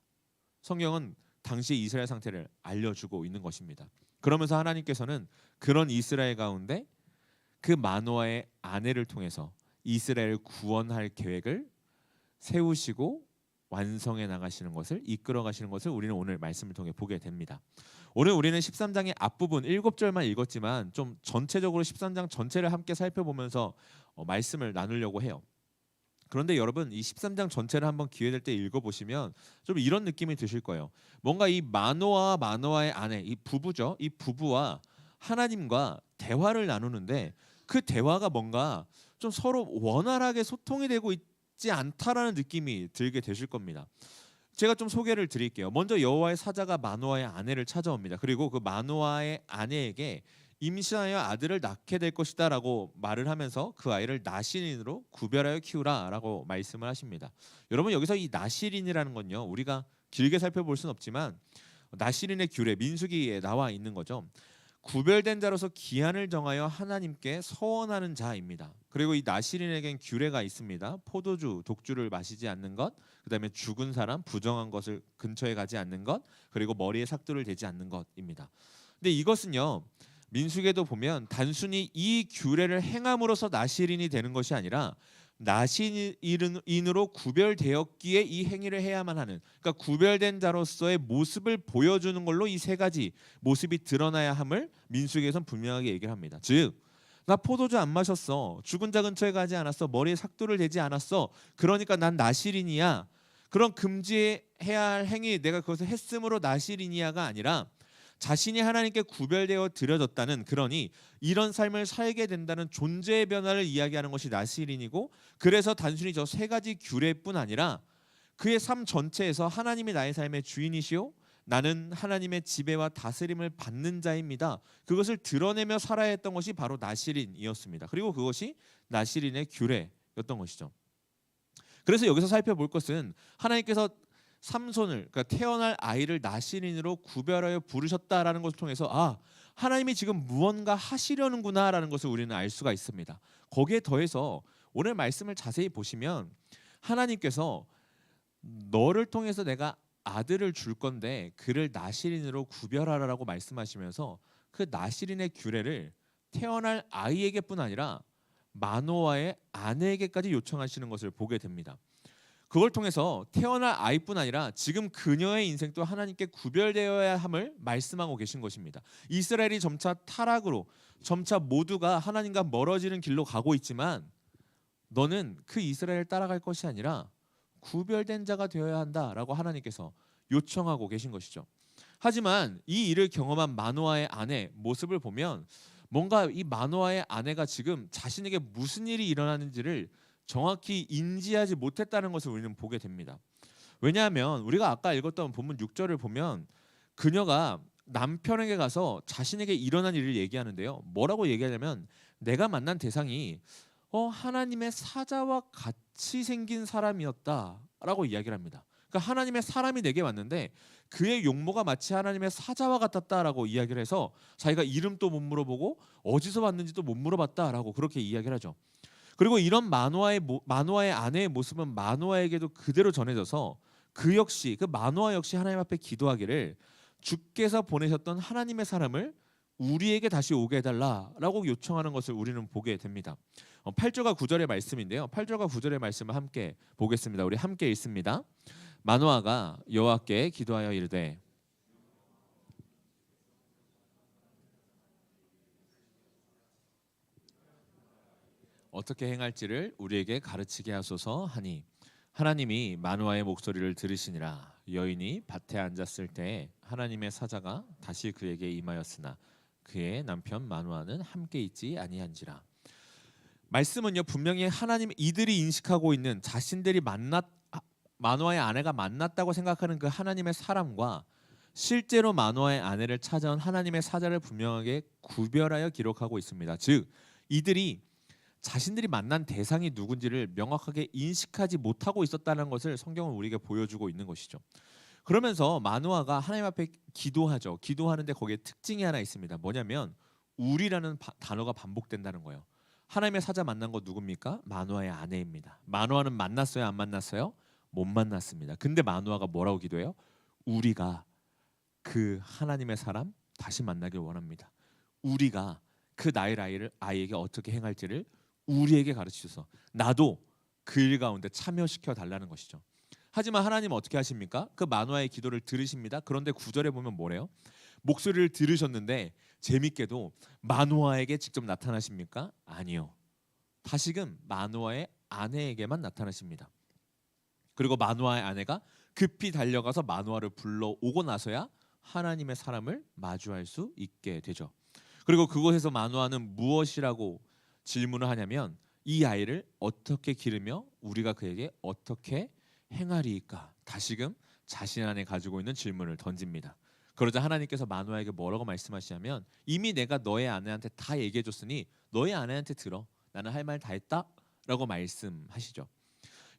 성경은 당시의 이스라엘 상태를 알려주고 있는 것입니다. 그러면서 하나님께서는 그런 이스라엘 가운데 그 마노아의 아내를 통해서 이스라엘을 구원할 계획을 세우시고 완성해 나가시는 것을 이끌어 가시는 것을 우리는 오늘 말씀을 통해 보게 됩니다. 오늘 우리는 13장의 앞부분 7절만 읽었지만 좀 전체적으로 13장 전체를 함께 살펴보면서 말씀을 나누려고 해요. 그런데 여러분 이 13장 전체를 한번 기회 될 때 읽어보시면 좀 이런 느낌이 드실 거예요. 뭔가 이 마노아와 마노아의 아내, 이 부부죠. 이 부부와 하나님과 대화를 나누는데 그 대화가 뭔가 좀 서로 원활하게 소통이 되고 있지 않다라는 느낌이 들게 되실 겁니다. 제가 좀 소개를 드릴게요. 먼저 여호와의 사자가 마노아의 아내를 찾아옵니다. 그리고 그 마노아의 아내에게 임신하여 아들을 낳게 될 것이다라고 말을 하면서 그 아이를 나시린으로 구별하여 키우라라고 말씀을 하십니다. 여러분 여기서 이 나시린이라는 건요 우리가 길게 살펴볼 수는 없지만 나시린의 규례 민수기에 나와 있는 거죠. 구별된 자로서 기한을 정하여 하나님께 서원하는 자입니다. 그리고 이 나시린에겐 규례가 있습니다. 포도주, 독주를 마시지 않는 것, 그다음에 죽은 사람, 부정한 것을 근처에 가지 않는 것, 그리고 머리에 삭도를 대지 않는 것입니다. 근데 이것은요 민수기에도 보면 단순히 이 규례를 행함으로써 나시린이 되는 것이 아니라 나시린으로 구별되었기에 이 행위를 해야만 하는, 그러니까 구별된 자로서의 모습을 보여주는 걸로 이 세 가지 모습이 드러나야 함을 민수기에서는 분명하게 얘기를 합니다. 즉, 나 포도주 안 마셨어, 죽은 자 근처에 가지 않았어, 머리에 삭도를 대지 않았어, 그러니까 난 나시린이야. 그런 금지해야 할 행위 내가 그것을 했으므로 나시린이야가 아니라 자신이 하나님께 구별되어 드려졌다는, 그러니 이런 삶을 살게 된다는 존재의 변화를 이야기하는 것이 나시린이고, 그래서 단순히 저 세 가지 규례뿐 아니라 그의 삶 전체에서 하나님이 나의 삶의 주인이시오, 나는 하나님의 지배와 다스림을 받는 자입니다, 그것을 드러내며 살아야 했던 것이 바로 나시린이었습니다. 그리고 그것이 나시린의 규례였던 것이죠. 그래서 여기서 살펴볼 것은 하나님께서 삼손을, 그러니까 태어날 아이를 나시린으로 구별하여 부르셨다라는 것을 통해서 하나님이 지금 무언가 하시려는구나라는 것을 우리는 알 수가 있습니다. 거기에 더해서 오늘 말씀을 자세히 보시면 하나님께서 너를 통해서 내가 아들을 줄 건데 그를 나시린으로 구별하라라고 말씀하시면서 그 나시린의 규례를 태어날 아이에게뿐 아니라 마노아의 아내에게까지 요청하시는 것을 보게 됩니다. 그걸 통해서 태어날 아이뿐 아니라 지금 그녀의 인생도 하나님께 구별되어야 함을 말씀하고 계신 것입니다. 이스라엘이 점차 타락으로, 점차 모두가 하나님과 멀어지는 길로 가고 있지만 너는 그 이스라엘을 따라갈 것이 아니라 구별된 자가 되어야 한다라고 하나님께서 요청하고 계신 것이죠. 하지만 이 일을 경험한 마노아의 아내 모습을 보면 뭔가 이 마노아의 아내가 지금 자신에게 무슨 일이 일어나는지를 정확히 인지하지 못했다는 것을 우리는 보게 됩니다. 왜냐하면 우리가 아까 읽었던 본문 6절을 보면 그녀가 남편에게 가서 자신에게 일어난 일을 얘기하는데요. 뭐라고 얘기하냐면 내가 만난 대상이 하나님의 사자와 같이 생긴 사람이었다라고 이야기를 합니다. 그러니까 하나님의 사람이 내게 왔는데 그의 용모가 마치 하나님의 사자와 같았다라고 이야기를 해서 자기가 이름도 못 물어보고 어디서 왔는지도 못 물어봤다라고 그렇게 이야기를 하죠. 그리고 이런 마노아의 아내의 모습은 마노아에게도 그대로 전해져서 그 마노아 역시 하나님 앞에 기도하기를 주께서 보내셨던 하나님의 사람을 우리에게 다시 오게 해달라라고 요청하는 것을 우리는 보게 됩니다. 8절과 9절의 말씀인데요. 8절과 9절의 말씀을 함께 보겠습니다. 우리 함께 읽습니다. 마노아가 여호와께 기도하여 이르되 어떻게 행할지를 우리에게 가르치게 하소서 하니 하나님이 마노아의 목소리를 들으시니라. 여인이 밭에 앉았을 때 하나님의 사자가 다시 그에게 임하였으나 그의 남편 마노아는 함께 있지 아니한지라. 말씀은요 분명히 이들이 인식하고 있는 자신들이 마노아의 아내가 만났다고 생각하는 그 하나님의 사람과 실제로 마노아의 아내를 찾아온 하나님의 사자를 분명하게 구별하여 기록하고 있습니다. 즉 이들이 자신들이 만난 대상이 누군지를 명확하게 인식하지 못하고 있었다는 것을 성경은 우리에게 보여주고 있는 것이죠. 그러면서 마노아가 하나님 앞에 기도하죠. 기도하는데 거기에 특징이 하나 있습니다. 뭐냐면 우리라는 단어가 반복된다는 거예요. 하나님의 사자 만난 거 누굽니까? 마노아의 아내입니다. 마노아는 만났어요? 안 만났어요? 못 만났습니다. 근데 마노아가 뭐라고 기도해요? 우리가 그 하나님의 사람 다시 만나길 원합니다. 우리가 그 나의 아이에게 어떻게 행할지를 우리에게 가르치셔서 나도 그 일 가운데 참여시켜 달라는 것이죠. 하지만 하나님은 어떻게 하십니까? 그 마노아의 기도를 들으십니다. 그런데 9절에 보면 뭐래요? 목소리를 들으셨는데 재밌게도 마노아에게 직접 나타나십니까? 아니요. 다시금 마노아의 아내에게만 나타나십니다. 그리고 마노아의 아내가 급히 달려가서 마노아를 불러오고 나서야 하나님의 사람을 마주할 수 있게 되죠. 그리고 그곳에서 마노아는 무엇이라고 질문을 하냐면 이 아이를 어떻게 기르며 우리가 그에게 어떻게 행하리이까? 다시금 자신 안에 가지고 있는 질문을 던집니다. 그러자 하나님께서 마노아에게 뭐라고 말씀하시냐면 이미 내가 너의 아내한테 다 얘기해줬으니 너의 아내한테 들어. 나는 할 말 다 했다라고 말씀하시죠.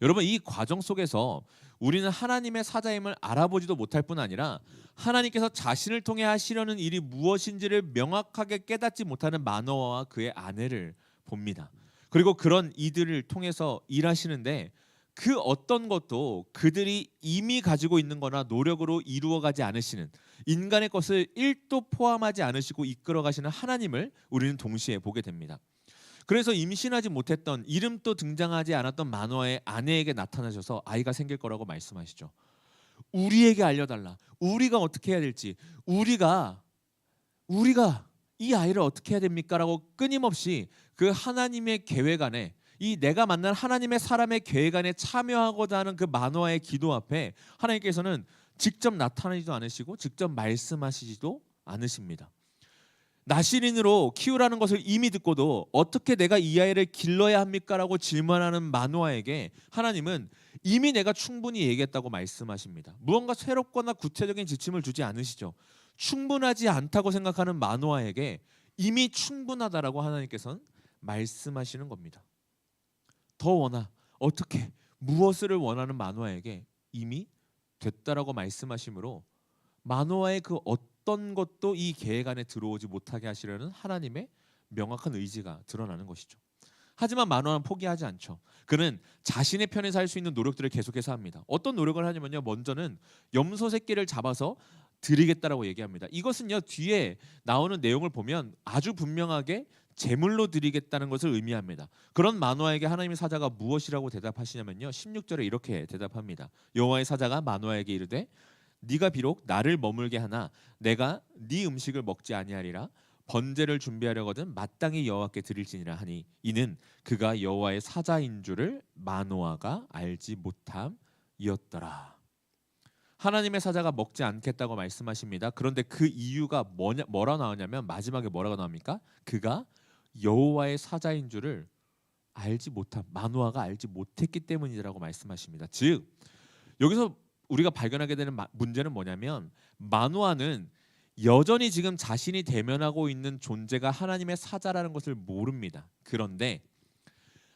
여러분 이 과정 속에서 우리는 하나님의 사자임을 알아보지도 못할 뿐 아니라 하나님께서 자신을 통해 하시려는 일이 무엇인지를 명확하게 깨닫지 못하는 마노아와 그의 아내를 봅니다. 그리고 그런 이들을 통해서 일하시는데 그 어떤 것도 그들이 이미 가지고 있는 거나 노력으로 이루어가지 않으시는 인간의 것을 1도 포함하지 않으시고 이끌어 가시는 하나님을 우리는 동시에 보게 됩니다. 그래서 임신하지 못했던 이름도 등장하지 않았던 마노아의 아내에게 나타나셔서 아이가 생길 거라고 말씀하시죠. 우리에게 알려달라. 우리가 어떻게 해야 될지. 우리가 이 아이를 어떻게 해야 됩니까? 라고 끊임없이 그 하나님의 계획 안에 이 내가 만난 하나님의 사람의 계획 안에 참여하고자 하는 그 마노아의 기도 앞에 하나님께서는 직접 나타나지도 않으시고 직접 말씀하시지도 않으십니다. 나시린으로 키우라는 것을 이미 듣고도 어떻게 내가 이 아이를 길러야 합니까? 라고 질문하는 마노아에게 하나님은 이미 내가 충분히 얘기했다고 말씀하십니다. 무언가 새롭거나 구체적인 지침을 주지 않으시죠. 충분하지 않다고 생각하는 마노아에게 이미 충분하다라고 하나님께서는 말씀하시는 겁니다. 더 원하 어떻게 무엇을 원하는 마노아에게 이미 됐다라고 말씀하시므로 마노아의 그 어떤 것도 이 계획 안에 들어오지 못하게 하시려는 하나님의 명확한 의지가 드러나는 것이죠. 하지만 마노아는 포기하지 않죠. 그는 자신의 편에서 할 수 있는 노력들을 계속해서 합니다. 어떤 노력을 하냐면요. 먼저는 염소 새끼를 잡아서 드리겠다라고 얘기합니다. 이것은요. 뒤에 나오는 내용을 보면 아주 분명하게 제물로 드리겠다는 것을 의미합니다. 그런 마노아에게 하나님의 사자가 무엇이라고 대답하시냐면요. 16절에 이렇게 대답합니다. 여호와의 사자가 마노아에게 이르되 네가 비록 나를 머물게 하나 내가 네 음식을 먹지 아니하리라. 번제를 준비하려거든 마땅히 여호와께 드릴지니라 하니 이는 그가 여호와의 사자인 줄을 마노아가 알지 못함이었더라. 하나님의 사자가 먹지 않겠다고 말씀하십니다. 그런데 그 이유가 뭐라 나오냐면 마지막에 뭐라고 나옵니까? 그가 여호와의 사자인 줄을 알지 못함, 마노아가 알지 못했기 때문이라고 말씀하십니다. 즉 여기서 우리가 발견하게 되는 문제는 뭐냐면 마노아는 여전히 지금 자신이 대면하고 있는 존재가 하나님의 사자라는 것을 모릅니다. 그런데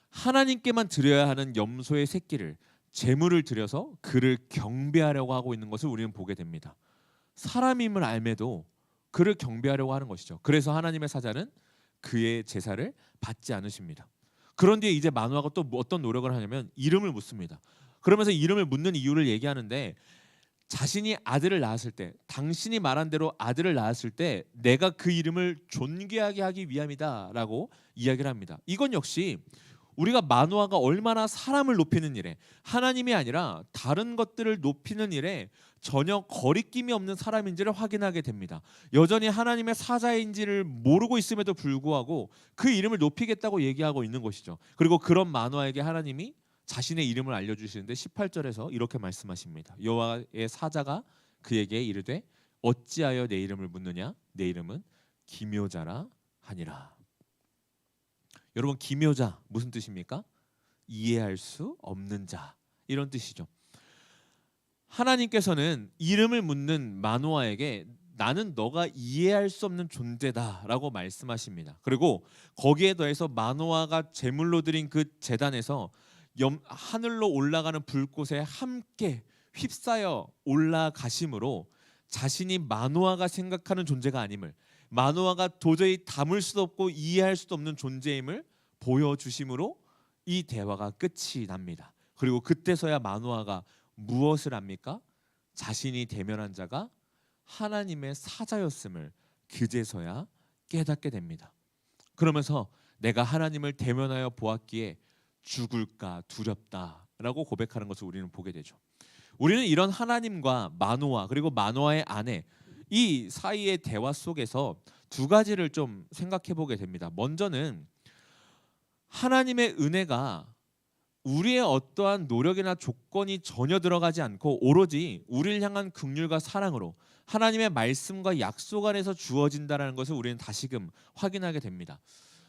하나님께만 드려야 하는 염소의 새끼를 제물을 드려서 그를 경배하려고 하고 있는 것을 우리는 보게 됩니다. 사람임을 알매도 그를 경배하려고 하는 것이죠. 그래서 하나님의 사자는 그의 제사를 받지 않으십니다. 그런 뒤에 이제 마노아가 또 어떤 노력을 하냐면 이름을 묻습니다. 그러면서 이름을 묻는 이유를 얘기하는데 자신이 아들을 낳았을 때 당신이 말한 대로 아들을 낳았을 때 내가 그 이름을 존귀하게 하기 위함이다라고 이야기를 합니다. 이건 역시 우리가 마노아가 얼마나 사람을 높이는 일에 하나님이 아니라 다른 것들을 높이는 일에 전혀 거리낌이 없는 사람인지를 확인하게 됩니다. 여전히 하나님의 사자인지를 모르고 있음에도 불구하고 그 이름을 높이겠다고 얘기하고 있는 것이죠. 그리고 그런 마노아에게 하나님이 자신의 이름을 알려주시는데 18절에서 이렇게 말씀하십니다. 여호와의 사자가 그에게 이르되 어찌하여 내 이름을 묻느냐? 내 이름은 기묘자라 하니라. 여러분 기묘자 무슨 뜻입니까? 이해할 수 없는 자 이런 뜻이죠. 하나님께서는 이름을 묻는 마노아에게 나는 너가 이해할 수 없는 존재다라고 말씀하십니다. 그리고 거기에 더해서 마노아가 제물로 드린 그 제단에서 하늘로 올라가는 불꽃에 함께 휩싸여 올라가심으로 자신이 마노아가 생각하는 존재가 아님을 마노아가 도저히 담을 수도 없고 이해할 수도 없는 존재임을 보여주심으로 이 대화가 끝이 납니다. 그리고 그때서야 마노아가 무엇을 합니까? 자신이 대면한 자가 하나님의 사자였음을 그제서야 깨닫게 됩니다. 그러면서 내가 하나님을 대면하여 보았기에 죽을까 두렵다라고 고백하는 것을 우리는 보게 되죠. 우리는 이런 하나님과 마노아 그리고 마노아의 아내 이 사이의 대화 속에서 두 가지를 좀 생각해 보게 됩니다. 먼저는 하나님의 은혜가 우리의 어떠한 노력이나 조건이 전혀 들어가지 않고 오로지 우리를 향한 긍휼과 사랑으로 하나님의 말씀과 약속 안에서 주어진다는 것을 우리는 다시금 확인하게 됩니다.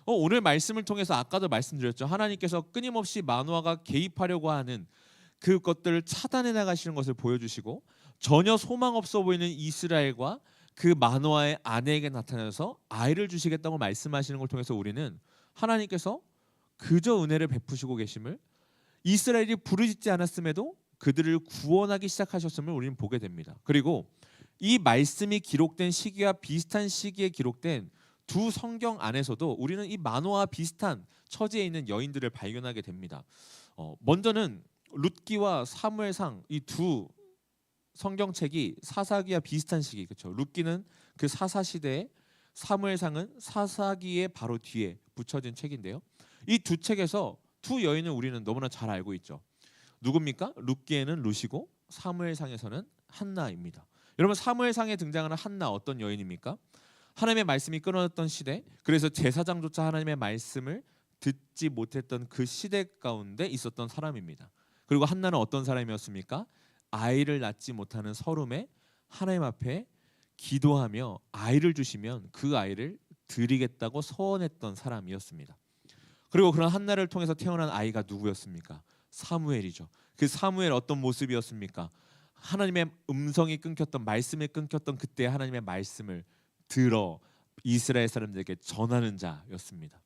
오늘 말씀을 통해서 아까도 말씀드렸죠. 하나님께서 끊임없이 마노아가 개입하려고 하는 그것들을 차단해 나가시는 것을 보여주시고 전혀 소망 없어 보이는 이스라엘과 그 마노아의 아내에게 나타나서 아이를 주시겠다고 말씀하시는 걸 통해서 우리는 하나님께서 그저 은혜를 베푸시고 계심을, 이스라엘이 부르짖지 않았음에도 그들을 구원하기 시작하셨음을 우리는 보게 됩니다. 그리고 이 말씀이 기록된 시기와 비슷한 시기에 기록된 두 성경 안에서도 우리는 이 마노아와 비슷한 처지에 있는 여인들을 발견하게 됩니다. 먼저는 룻기와 사무엘상, 이 두 성경책이 사사기와 비슷한 시기, 그렇죠? 룻기는 그 사사 시대에, 사무엘상은 사사기의 바로 뒤에 붙여진 책인데요. 이 두 책에서 두 여인을 우리는 너무나 잘 알고 있죠. 누굽니까? 룻기에는 룻이고 사무엘상에서는 한나입니다. 여러분, 사무엘상에 등장하는 한나 어떤 여인입니까? 하나님의 말씀이 끊어졌던 시대, 그래서 제사장조차 하나님의 말씀을 듣지 못했던 그 시대 가운데 있었던 사람입니다. 그리고 한나는 어떤 사람이었습니까? 아이를 낳지 못하는 서름에 하나님 앞에 기도하며 아이를 주시면 그 아이를 드리겠다고 서원했던 사람이었습니다. 그리고 그런 한나를 통해서 태어난 아이가 누구였습니까? 사무엘이죠. 그 사무엘 어떤 모습이었습니까? 하나님의 음성이 끊겼던, 말씀이 끊겼던 그때 하나님의 말씀을 들어 이스라엘 사람들에게 전하는 자였습니다.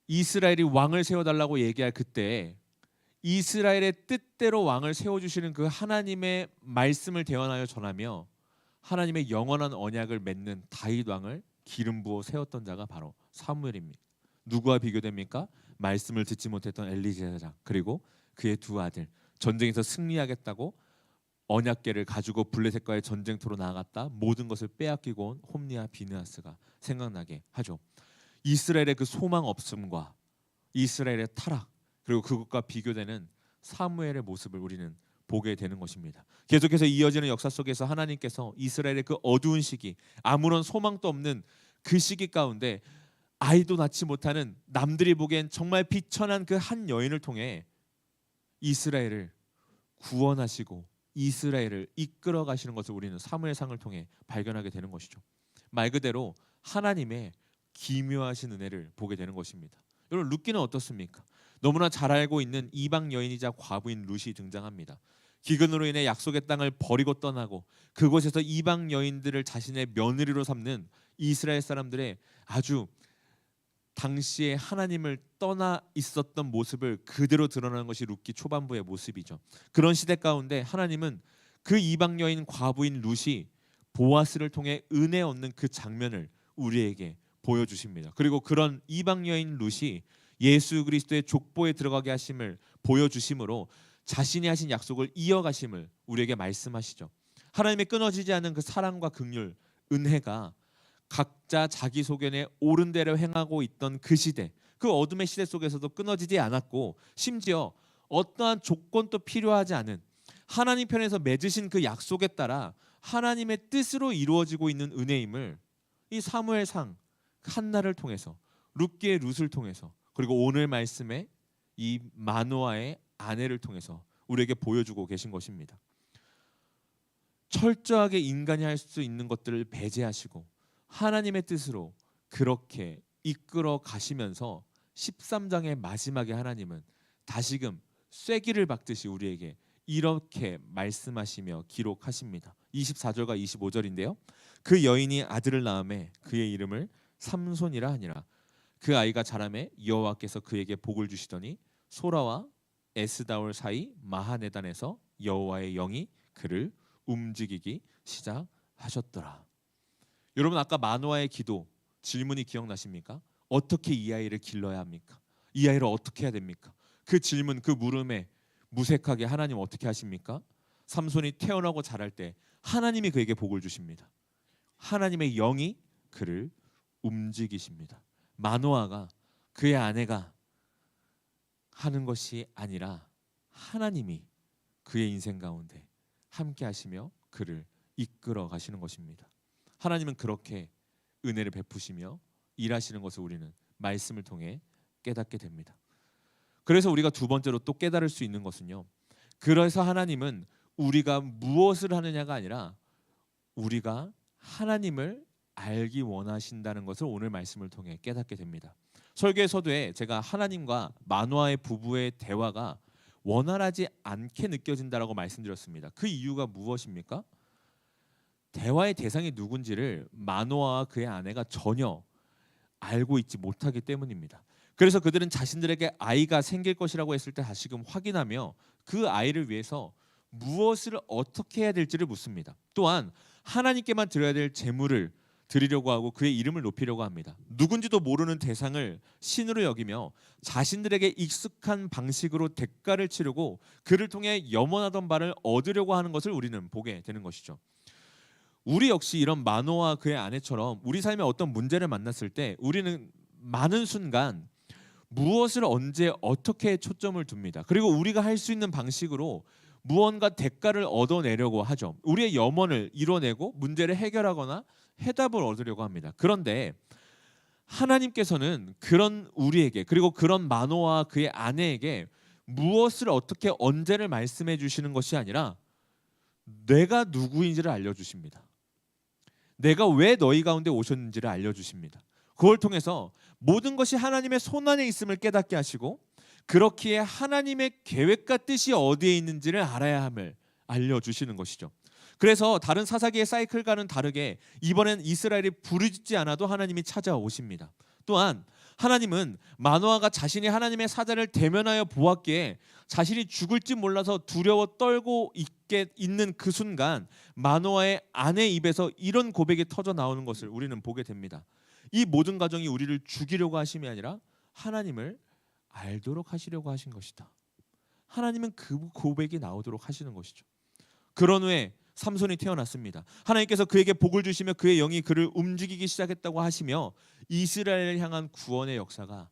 이스라엘이 왕을 세워달라고 얘기할 그때 이스라엘의 뜻대로 왕을 세워주시는 그 하나님의 말씀을 대언하여 전하며 하나님의 영원한 언약을 맺는 다윗 왕을 기름 부어 세웠던 자가 바로 사무엘입니다. 누구와 비교됩니까? 말씀을 듣지 못했던 엘리 제사장, 그리고 그의 두 아들, 전쟁에서 승리하겠다고 언약궤를 가지고 블레셋과의 전쟁터로 나아갔다 모든 것을 빼앗기고 온 홈리와 비느하스가 생각나게 하죠. 이스라엘의 그 소망 없음과 이스라엘의 타락, 그리고 그것과 비교되는 사무엘의 모습을 우리는 보게 되는 것입니다. 계속해서 이어지는 역사 속에서 하나님께서 이스라엘의 그 어두운 시기, 아무런 소망도 없는 그 시기 가운데 아이도 낳지 못하는, 남들이 보기엔 정말 비천한 그 한 여인을 통해 이스라엘을 구원하시고 이스라엘을 이끌어 가시는 것을 우리는 사무엘상을 통해 발견하게 되는 것이죠. 말 그대로 하나님의 기묘하신 은혜를 보게 되는 것입니다. 여러분, 룻기는 어떻습니까? 너무나 잘 알고 있는 이방 여인이자 과부인 룻이 등장합니다. 기근으로 인해 약속의 땅을 버리고 떠나고 그곳에서 이방 여인들을 자신의 며느리로 삼는 이스라엘 사람들의 아주 당시에 하나님을 떠나 있었던 모습을 그대로 드러나는 것이 룻기 초반부의 모습이죠. 그런 시대 가운데 하나님은 그 이방 여인 과부인 룻이 보아스를 통해 은혜 얻는 그 장면을 우리에게 보여주십니다. 그리고 그런 이방 여인 룻이 예수 그리스도의 족보에 들어가게 하심을 보여주심으로 자신이 하신 약속을 이어가심을 우리에게 말씀하시죠. 하나님의 끊어지지 않는 그 사랑과 긍휼, 은혜가 각자 자기 소견에 옳은 대로 행하고 있던 그 시대, 그 어둠의 시대 속에서도 끊어지지 않았고, 심지어 어떠한 조건도 필요하지 않은 하나님 편에서 맺으신 그 약속에 따라 하나님의 뜻으로 이루어지고 있는 은혜임을 이 사무엘상 한나를 통해서, 룻기의 룻을 통해서, 그리고 오늘 말씀에 이 마노아의 아내를 통해서 우리에게 보여주고 계신 것입니다. 철저하게 인간이 할 수 있는 것들을 배제하시고 하나님의 뜻으로 그렇게 이끌어 가시면서 13장의 마지막에 하나님은 다시금 쐐기를 박듯이 우리에게 이렇게 말씀하시며 기록하십니다. 24절과 25절인데요. 그 여인이 아들을 낳음에 그의 이름을 삼손이라 하니라. 그 아이가 자라매 여호와께서 그에게 복을 주시더니 소라와 에스다올 사이 마하네단에서 여호와의 영이 그를 움직이기 시작하셨더라. 여러분, 아까 마노아의 기도 질문이 기억나십니까? 어떻게 이 아이를 길러야 합니까? 이 아이를 어떻게 해야 됩니까? 그 질문, 그 물음에 무색하게 하나님 어떻게 하십니까? 삼손이 태어나고 자랄 때 하나님이 그에게 복을 주십니다. 하나님의 영이 그를 움직이십니다. 마노아가, 그의 아내가 하는 것이 아니라 하나님이 그의 인생 가운데 함께 하시며 그를 이끌어 가시는 것입니다. 하나님은 그렇게 은혜를 베푸시며 일하시는 것을 우리는 말씀을 통해 깨닫게 됩니다. 그래서 우리가 두 번째로 또 깨달을 수 있는 것은요, 그래서 하나님은 우리가 무엇을 하느냐가 아니라 우리가 하나님을 알기 원하신다는 것을 오늘 말씀을 통해 깨닫게 됩니다. 설교의 서두에 제가 하나님과 마노아의 부부의 대화가 원활하지 않게 느껴진다라고 말씀드렸습니다. 그 이유가 무엇입니까? 대화의 대상이 누군지를 마노아와 그의 아내가 전혀 알고 있지 못하기 때문입니다. 그래서 그들은 자신들에게 아이가 생길 것이라고 했을 때 다시금 확인하며 그 아이를 위해서 무엇을 어떻게 해야 될지를 묻습니다. 또한 하나님께만 드려야 될 제물을 드리려고 하고 그의 이름을 높이려고 합니다. 누군지도 모르는 대상을 신으로 여기며 자신들에게 익숙한 방식으로 대가를 치르고 그를 통해 염원하던 바를 얻으려고 하는 것을 우리는 보게 되는 것이죠. 우리 역시 이런 마노아와 그의 아내처럼 우리 삶에 어떤 문제를 만났을 때 우리는 많은 순간 무엇을 언제 어떻게 초점을 둡니다. 그리고 우리가 할 수 있는 방식으로 무언가 대가를 얻어내려고 하죠. 우리의 염원을 이뤄내고 문제를 해결하거나 해답을 얻으려고 합니다. 그런데 하나님께서는 그런 우리에게 그리고 그런 마노아와 그의 아내에게 무엇을 어떻게 언제를 말씀해 주시는 것이 아니라 내가 누구인지를 알려주십니다. 내가 왜 너희 가운데 오셨는지를 알려주십니다. 그걸 통해서 모든 것이 하나님의 손안에 있음을 깨닫게 하시고 그렇기에 하나님의 계획과 뜻이 어디에 있는지를 알아야 함을 알려주시는 것이죠. 그래서 다른 사사기의 사이클과는 다르게 이번엔 이스라엘이 부르짖지 않아도 하나님이 찾아오십니다. 또한 하나님은 마노아가 자신이 하나님의 사자를 대면하여 보았기에 자신이 죽을지 몰라서 두려워 떨고 있는 그 순간 마노아의 아내 입에서 이런 고백이 터져 나오는 것을 우리는 보게 됩니다. 이 모든 과정이 우리를 죽이려고 하심이 아니라 하나님을 알도록 하시려고 하신 것이다. 하나님은 그 고백이 나오도록 하시는 것이죠. 그런 후에 삼손이 태어났습니다. 하나님께서 그에게 복을 주시며 그의 영이 그를 움직이기 시작했다고 하시며 이스라엘을 향한 구원의 역사가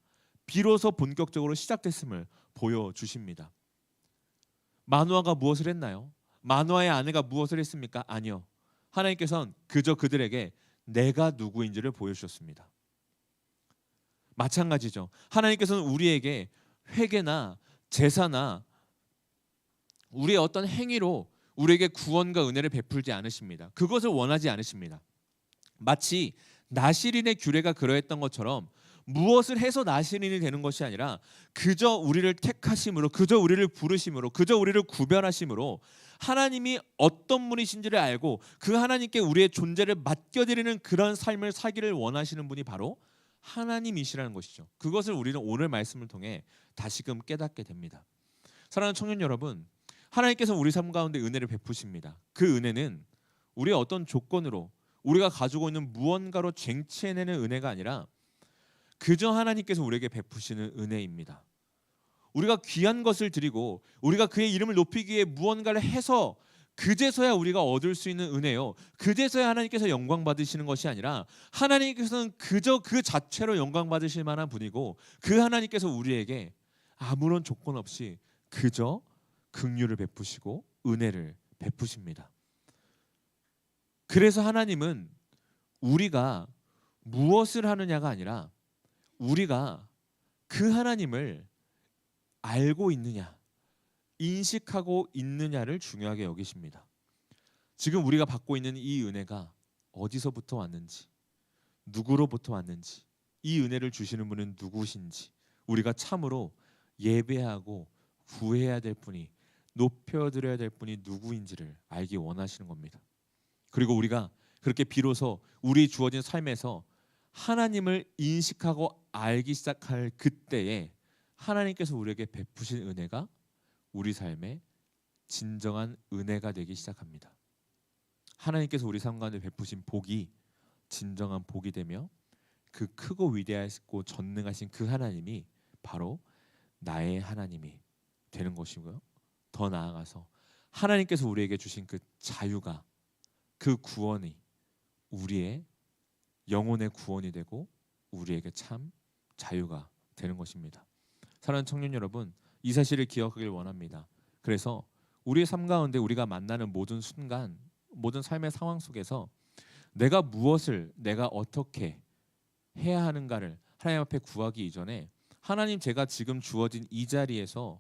비로소 본격적으로 시작됐음을 보여주십니다. 마노아가 무엇을 했나요? 마노아의 아내가 무엇을 했습니까? 아니요. 하나님께서는 그저 그들에게 내가 누구인지를 보여주셨습니다. 마찬가지죠. 하나님께서는 우리에게 회개나 제사나 우리의 어떤 행위로 우리에게 구원과 은혜를 베풀지 않으십니다. 그것을 원하지 않으십니다. 마치 나시린의 규례가 그러했던 것처럼 무엇을 해서 나시린이 되는 것이 아니라 그저 우리를 택하심으로, 그저 우리를 부르심으로, 그저 우리를 구별하심으로 하나님이 어떤 분이신지를 알고 그 하나님께 우리의 존재를 맡겨드리는 그런 삶을 살기를 원하시는 분이 바로 하나님이시라는 것이죠. 그것을 우리는 오늘 말씀을 통해 다시금 깨닫게 됩니다. 사랑하는 청년 여러분, 하나님께서 우리 삶 가운데 은혜를 베푸십니다. 그 은혜는 우리의 어떤 조건으로 우리가 가지고 있는 무언가로 쟁취해내는 은혜가 아니라 그저 하나님께서 우리에게 베푸시는 은혜입니다. 우리가 귀한 것을 드리고 우리가 그의 이름을 높이기 위해 무언가를 해서 그제서야 우리가 얻을 수 있는 은혜요. 그제서야 하나님께서 영광 받으시는 것이 아니라 하나님께서는 그저 그 자체로 영광 받으실 만한 분이고 그 하나님께서 우리에게 아무런 조건 없이 그저 긍휼을 베푸시고 은혜를 베푸십니다. 그래서 하나님은 우리가 무엇을 하느냐가 아니라 우리가 그 하나님을 알고 있느냐, 인식하고 있느냐를 중요하게 여기십니다. 지금 우리가 받고 있는 이 은혜가 어디서부터 왔는지, 누구로부터 왔는지, 이 은혜를 주시는 분은 누구신지 우리가 참으로 예배하고 구해야 될 분이, 높여드려야 될 분이 누구인지를 알기 원하시는 겁니다. 그리고 우리가 그렇게 비로소 우리 주어진 삶에서 하나님을 인식하고 알기 시작할 그때에 하나님께서 우리에게 베푸신 은혜가 우리 삶의 진정한 은혜가 되기 시작합니다. 하나님께서 우리 삶 가운데 베푸신 복이 진정한 복이 되며 그 크고 위대하시고 전능하신 그 하나님이 바로 나의 하나님이 되는 것이고요. 더 나아가서 하나님께서 우리에게 주신 그 자유가, 그 구원이 우리의 영혼의 구원이 되고 우리에게 참 자유가 되는 것입니다. 사랑하는 청년 여러분, 이 사실을 기억하길 원합니다. 그래서 우리의 삶 가운데 우리가 만나는 모든 순간, 모든 삶의 상황 속에서 내가 무엇을, 내가 어떻게 해야 하는가를 하나님 앞에 구하기 이전에 하나님, 제가 지금 주어진 이 자리에서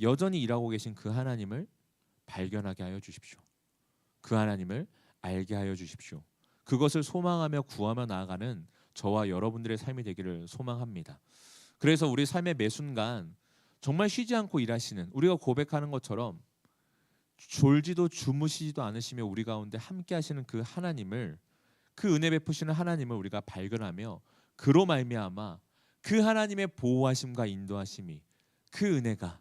여전히 일하고 계신 그 하나님을 발견하게 하여 주십시오. 그 하나님을 알게 하여 주십시오. 그것을 소망하며 구하며 나아가는 저와 여러분들의 삶이 되기를 소망합니다. 그래서 우리 삶의 매 순간 정말 쉬지 않고 일하시는, 우리가 고백하는 것처럼 졸지도 주무시지도 않으시며 우리 가운데 함께 하시는 그 하나님을, 그 은혜 베푸시는 하나님을 우리가 발견하며 그로 말미암아 그 하나님의 보호하심과 인도하심이, 그 은혜가,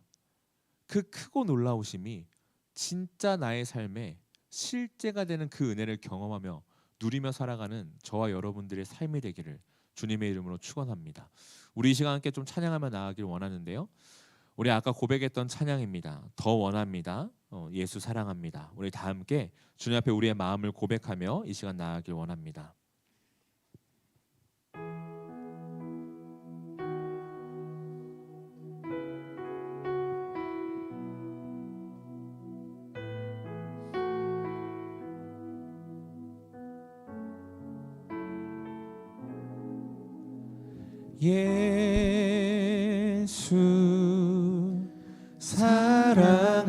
그 크고 놀라우심이 진짜 나의 삶에 실제가 되는 그 은혜를 경험하며 누리며 살아가는 저와 여러분들의 삶이 되기를 주님의 이름으로 축원합니다. 우리 이 시간 함께 좀 찬양하며 나아가길 원하는데요. 우리 아까 고백했던 찬양입니다. 더 원합니다. 예수 사랑합니다. 우리 다 함께 주님 앞에 우리의 마음을 고백하며 이 시간 나아가길 원합니다. 예수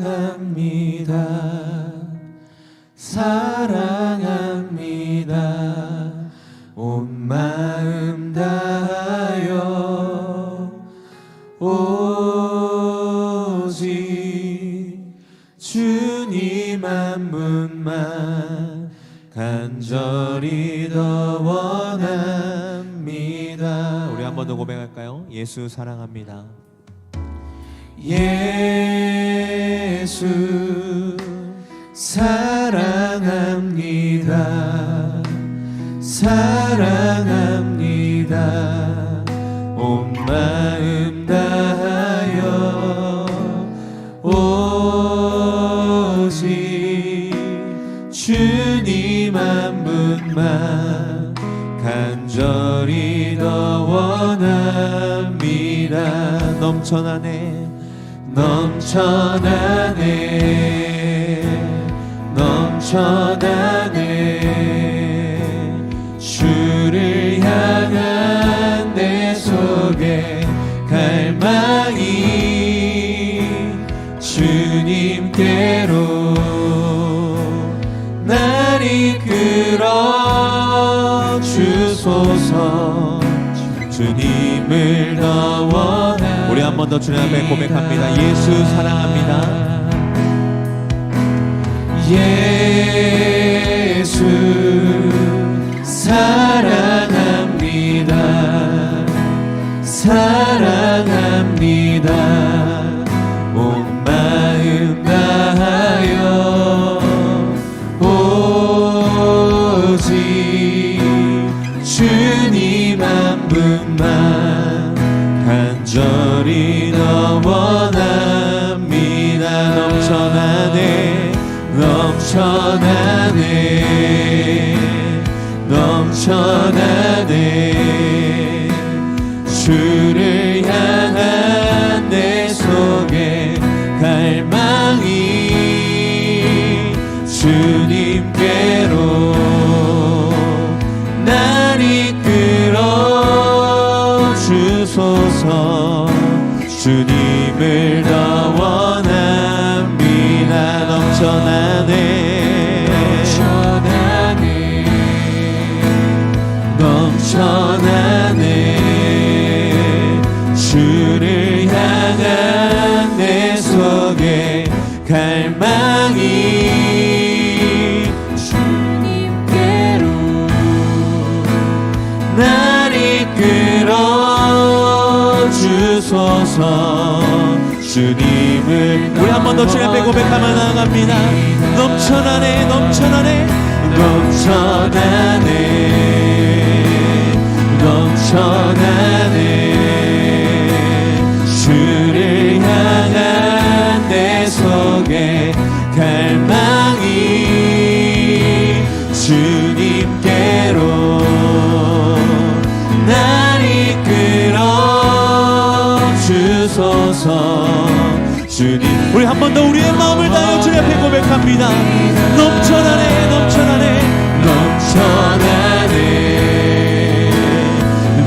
사랑합니다. 사랑합니다. 온 마음 다하여 오직 주님 한 분만 간절히 더 원합니다. 우리 한 번 더 고백할까요? 예수 사랑합니다. 예수 사랑합니다. 사랑합니다. 온 마음 다하여 오직 주님 한 분만 간절히 더 원합니다. 넘쳐나네 넘쳐나네 넘쳐나네 주를 향한 내 속에 갈망이 주님께로 날 이끌어 주소서. 주님을 더 원하. 우리 한 번 더 주님 앞에 고백합니다. 예수 사랑합니다. 예수 사랑합니다. 사랑합니다. 온 마음 다하여 오직 주님 한 분만 간절히 더 원합니다. 넘쳐나네 넘쳐나네 넘쳐나네 주를 향한 내 속에 갈망이 주님께로 날 이끌어 주소서. 주님을 더 원합니다. 넘쳐나네 넘쳐나네 주를 향한 내 속에 갈망이 주님께로 날 이끌어 주소서. 주님을 우리 한 번 더 주님 앞에 고백하며 나아갑니다. 넘쳐나네 넘쳐나네 넘쳐나네 넘쳐나네 주를 향한 내 속에 갈망이 주님께로 날 이끌어 주소서. 주님 우리 한 번 더 우리의 마음을 다하여 주님 앞에 고백합니다. 넘쳐나네 넘쳐나네 넘쳐나네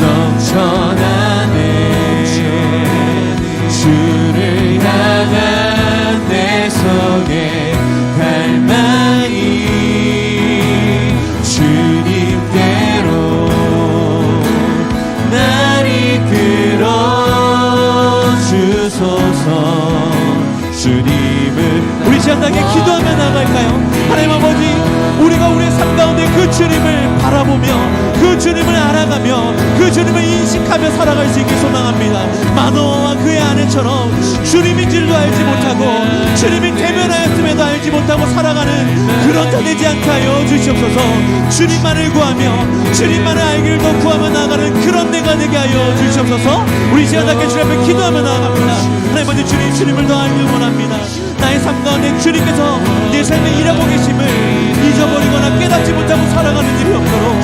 넘쳐나네 주를 향한 내 속에 갈망이 주님께로 날 이끌어 주소서. 주님을 우리 시간당에 기도하며 나갈까요? 하나님 아버지, 우리가 우리의 삶 가운데 그 주님을 바라보며 그 주님을 알아가며 그 주님을 인식하며 살아갈 수 있게 소망합니다. 마노아와 그의 아내처럼 주님인지도 알지 못하고 주님이 대면하였음에도 알지 못하고 살아가는 그런 자 되지 않게 하여 주시옵소서. 주님만을 구하며 주님만을 알기를 더 구하며 나아가는 그런 내가 되게 하여 주시옵소서. 우리 시간답게 주님 앞에 기도하며 나아갑니다. 하나님 아버지, 주님을 더 알길 원합니다. 나의 삶 가운데 주님께서 내 삶에 일하고 계심을 잊어버리거나 깨닫지 못하고 살아가는 일이 없도록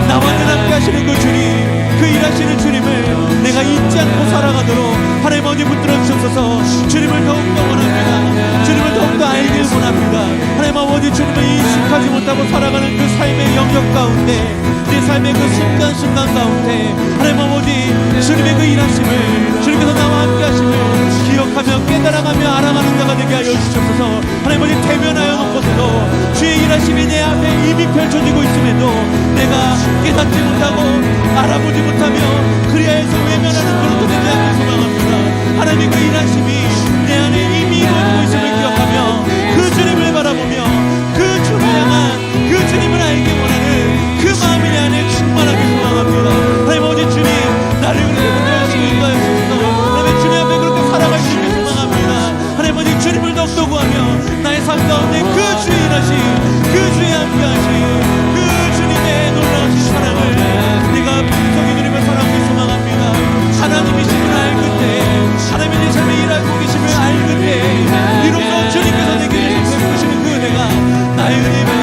나와 늘 함께 하시는 그 주님, 그 일하시는 주님을 내가 잊지 않고 살아가도록 하나님 아버지 붙들어 주셔서 주님을 더욱더 원합니다. 주님을 더욱더 알길 원합니다. 하나님 아버지, 주님을 인식하지 못하고 살아가는 그 삶의 영역 가운데, 내 삶의 그 순간순간 가운데 하나님 아버지, 주님의 그 일하심을, 주님께서 나와 함께 하심을 기억하며 깨달아가며 알아가는 자가 되게 하여 주시옵소서. 하나님 아버지, 대면하여 놓고서도 주의 일하심이 내 앞에 이미 펼쳐지고 있음에도 내가 깨닫지 못하고 알아보지 못하며 그리하여서 외면하는 그런 되지 않길 소망합니다. 하나님의 그 일하심이 내 안에 이미 이루어지고 있음을 기억하며 그 주님을 바라보며 그 주를 향한 그 주님을 알기 원하는 그 마음이 내 안에 충만하게 소망합니다. 하나님 아버지, 주님 나를 그렇게 붙들어주시고 인도하여 주셔서 하나님 주님 앞에 그렇게 살아갈 수 있게 소망합니다. 하나님 아버지, 주님을 더욱더 구하며 나의 삶 가운데 그 주의 일하심, 그 주의 함께하심, 그 주님의 놀라우신 사랑을 내가 풍성히 누리며 살아가길 소망합니다. 하나님이심을 알고 때, 하나님의 내 삶에 일하고 계심을 알고 때 이로써 주님께서 내게 베푸시는 그 은혜가 나의 은혜입니다.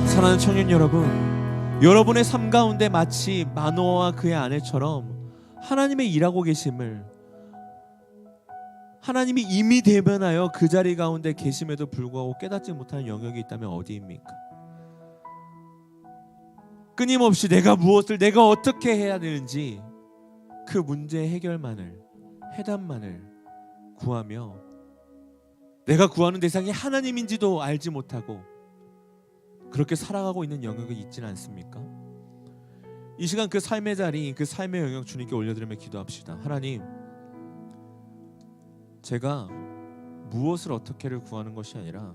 사랑하는 청년 여러분, 여러분의 삶 가운데 마치 마노아와 그의 아내처럼 하나님의 일하고 계심을, 하나님이 이미 대변하여 그 자리 가운데 계심에도 불구하고 깨닫지 못하는 영역이 있다면 어디입니까? 끊임없이 내가 무엇을, 내가 어떻게 해야 되는지 그 문제의 해결만을, 해답만을 구하며 내가 구하는 대상이 하나님인지도 알지 못하고 그렇게 살아가고 있는 영역이 있지는 않습니까? 이 시간 그 삶의 자리, 그 삶의 영역 주님께 올려드리며 기도합시다. 하나님, 제가 무엇을 어떻게를 구하는 것이 아니라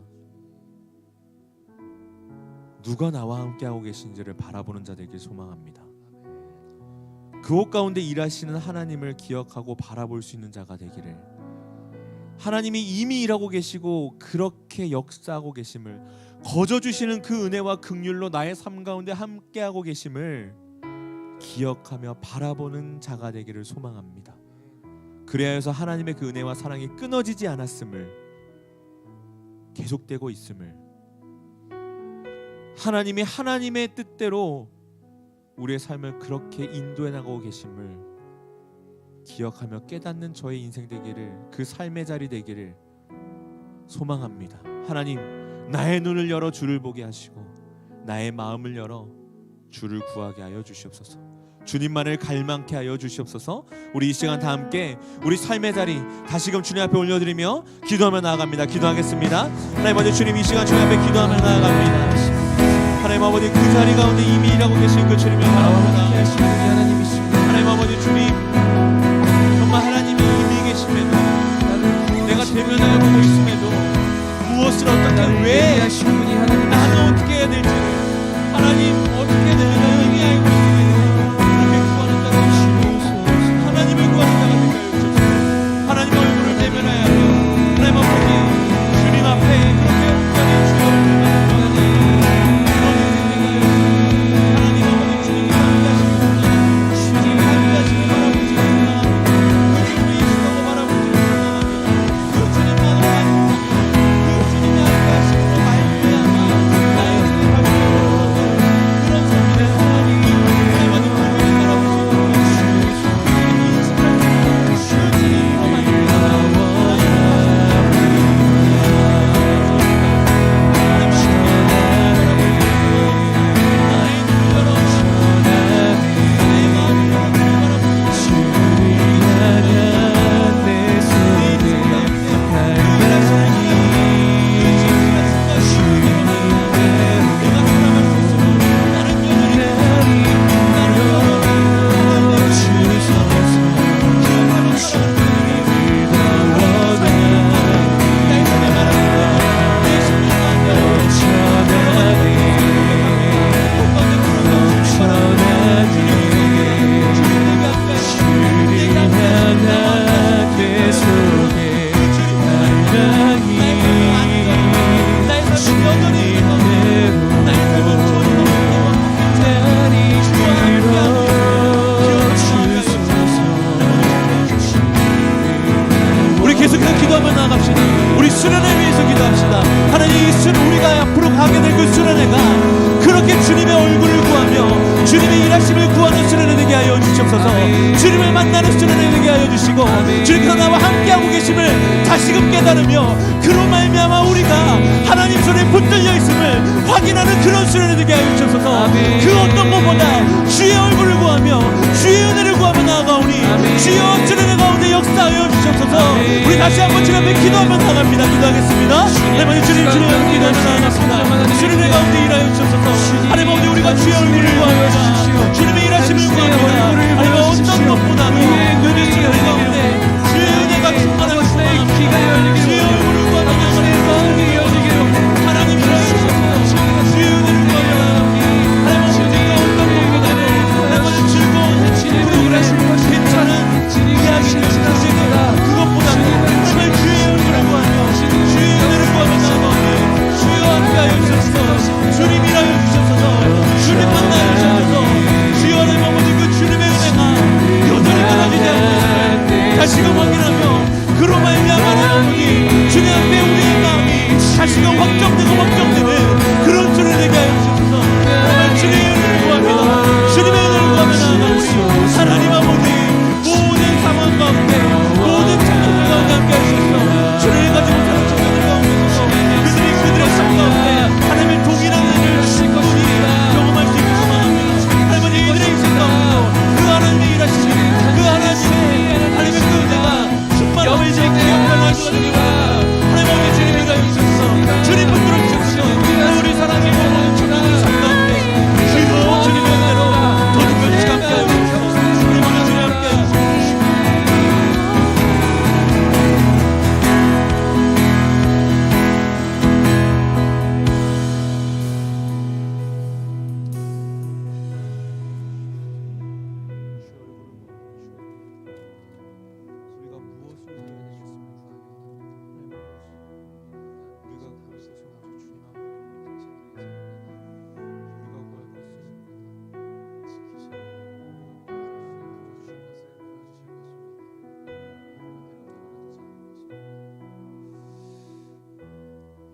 누가 나와 함께하고 계신지를 바라보는 자 되길 소망합니다. 그곳 가운데 일하시는 하나님을 기억하고 바라볼 수 있는 자가 되기를, 하나님이 이미 일하고 계시고 그렇게 역사하고 계심을, 거저주시는 그 은혜와 긍휼로 나의 삶 가운데 함께하고 계심을 기억하며 바라보는 자가 되기를 소망합니다. 그래야해서 하나님의 그 은혜와 사랑이 끊어지지 않았음을, 계속되고 있음을, 하나님이 하나님의 뜻대로 우리의 삶을 그렇게 인도해 나가고 계심을 기억하며 깨닫는 저의 인생 되기를, 그 삶의 자리 되기를 소망합니다. 하나님, 나의 눈을 열어 주를 보게 하시고 나의 마음을 열어 주를 구하게 하여 주시옵소서. 주님만을 갈망케 하여 주시옵소서. 우리 이 시간 다 함께 우리 삶의 자리 다시금 주님 앞에 올려드리며 기도하며 나아갑니다. 기도하겠습니다. 하나님 아버지, 주님 이 시간 주님 앞에 기도하며 나아갑니다. 하나님 아버지, 그 자리 가운데 이미 일하고 계신 그 주님을 바라봅니다. 하나님 아버지, 주님 정말 하나님이 이미 계심에도, 내가 대면하여 보고 있음에도 무엇을 어떻게, 왜 나는 어떻게 해야 될지, 하나님 어떻게 해야 될지 이미 알고 있음에도 그렇게 구하는 자가 되시고 하나님을 구하는 자가 되게 하여 주옵소서. 하나님 얼굴을 대면하여 하나님 아버지, 주님 앞에 그렇게 온전히 주여 그냥 기도하며 나갑시다. 우리 수련회 위해서 기도합시다. 하나님, 이 수련, 우리가 앞으로 가게 될 그 수련회가 그렇게 주님의 얼굴을 구하며 주님의 일하심을 구하는 수련회 되게 하여 주시옵소서. 주님을 만나는 수련회 되게 하여 주시고, 주님께서 나와 함께하고 계심을 다시금 깨달으며 그로 말미암아 우리가 하나님 손에 붙들려 있음을 확인하는 그런 수련회 되게 하여 주시옵소서. 그 어떤 것보다 주의 얼굴을 구하며 주의 은혜를 구하며 나아가오니 주여 수련회 가운데 역사하여 주시옵소서. 우리 다시 한번 주님 앞에 기도하며 나갑니다. 기도하겠습니다. 하나님, 주님 주님 앞에 기도하며 나갑니다. 수련회 가운데 일하여 주시옵소서. 하나님, 오늘 우리가 주의 얼굴을 구합니다. 주님의 일하심을 구합니다. 하나님, 어떤 것보다도 우리 수련회 가운데 주의 은혜가 충만하고 주의 얼굴을 구하며 나갑니다. 하나님, 주의 은혜를 구하며 하나님, 어떤 것보다도 하나님 즐거운 괜찮은 이야기를 하시는 그것보다도 정말 주의 얼굴을 구하며 주의 은혜를 구하며 나아가오니 주여 함께하여 주셔서 주님이라여 주셔서 주님 만나여 주셔서 주여 하나님 아버지 그 주님의 은혜가 여전히 끊어지지 않고 있음을 다시금 확인하며 그로 말미암아 아버지 주님 앞에 우리의 마음이 다시금 확정되고 그런 주를 되게 하여 주셔서 정말 주님의 은혜를 구합니다. 주님의 은혜를 구하며 나아가오니 하나님 아버지 모든 상황 가운데 모든 청년들 가운데 함께 하셔서 주님이 가지고 사는 청년들 가운데서 그들의 삶 가운데 하나님의 동일한 은혜를 주신 것이 경험할 수 있고 소망합니다. 할머니, 이들의 인생 가운데 그 하나님의 일하시는 그 하나님의 그 은혜가 충만함을 이제 기억하는 수가 되기 바랍니다. 하나님 아버지 주님이 가여 주셔서 주님 붙들어 주셔서 우리 사랑의 모든 청년들 삶 가운데 주여 주님의 은혜로 더 특별히 함께 하여 주셔서 우리 모두 주님 함께 하여 주셔서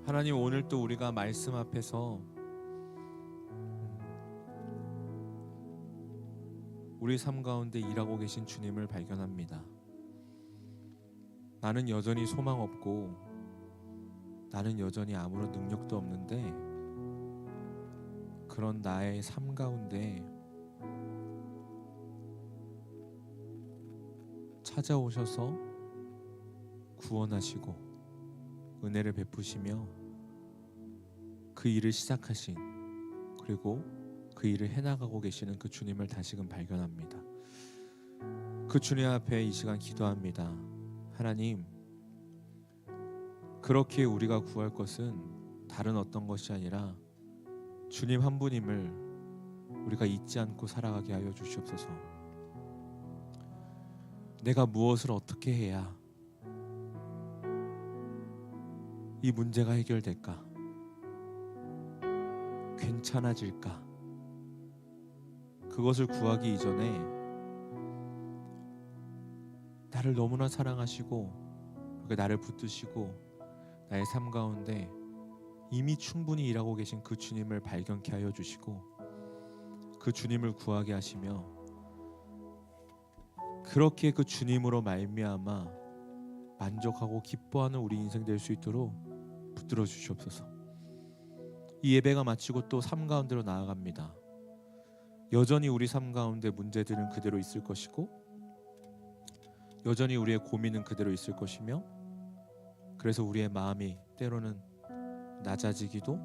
하나님, 오늘 또 우리가 말씀 앞에서 우리 삶 가운데 일하고 계신 주님을 발견합니다. 나는 여전히 소망 없고 나는 여전히 아무런 능력도 없는데 그런 나의 삶 가운데 찾아오셔서 구원하시고 은혜를 베푸시며 그 일을 시작하신, 그리고 그 일을 해나가고 계시는 그 주님을 다시금 발견합니다. 그 주님 앞에 이 시간 기도합니다. 하나님, 그렇게 우리가 구할 것은 다른 어떤 것이 아니라 주님 한 분임을 우리가 잊지 않고 살아가게 하여 주시옵소서. 내가 무엇을 어떻게 해야 이 문제가 해결될까? 괜찮아질까? 그것을 구하기 이전에 나를 너무나 사랑하시고 나를 붙드시고 나의 삶 가운데 이미 충분히 일하고 계신 그 주님을 발견케 하여 주시고 그 주님을 구하게 하시며 그렇게 그 주님으로 말미암아 만족하고 기뻐하는 우리 인생 될 수 있도록 붙들어 주시옵소서. 이 예배가 마치고 또 삶 가운데로 나아갑니다. 여전히 우리 삶 가운데 문제들은 그대로 있을 것이고 여전히 우리의 고민은 그대로 있을 것이며 그래서 우리의 마음이 때로는 낮아지기도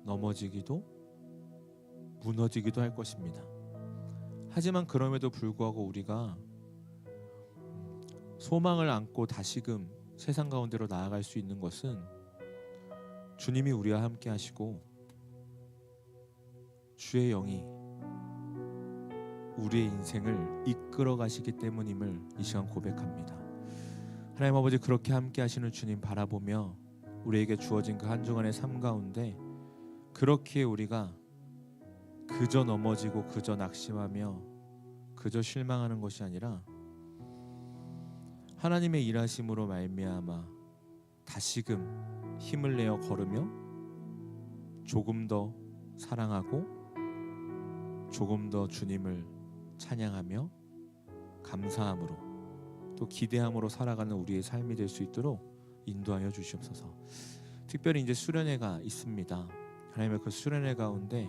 넘어지기도 무너지기도 할 것입니다. 하지만 그럼에도 불구하고 우리가 소망을 안고 다시금 세상 가운데로 나아갈 수 있는 것은 주님이 우리와 함께 하시고 주의 영이 우리의 인생을 이끌어 가시기 때문임을 이 시간 고백합니다. 하나님 아버지, 그렇게 함께 하시는 주님 바라보며 우리에게 주어진 그 한 주간의 삶 가운데 그렇게 우리가 그저 넘어지고 그저 낙심하며 그저 실망하는 것이 아니라 하나님의 일하심으로 말미암아 다시금 힘을 내어 걸으며 조금 더 사랑하고 조금 더 주님을 찬양하며 감사함으로 또 기대함으로 살아가는 우리의 삶이 될 수 있도록 인도하여 주시옵소서. 특별히 이제 수련회가 있습니다. 하나님의 그 수련회 가운데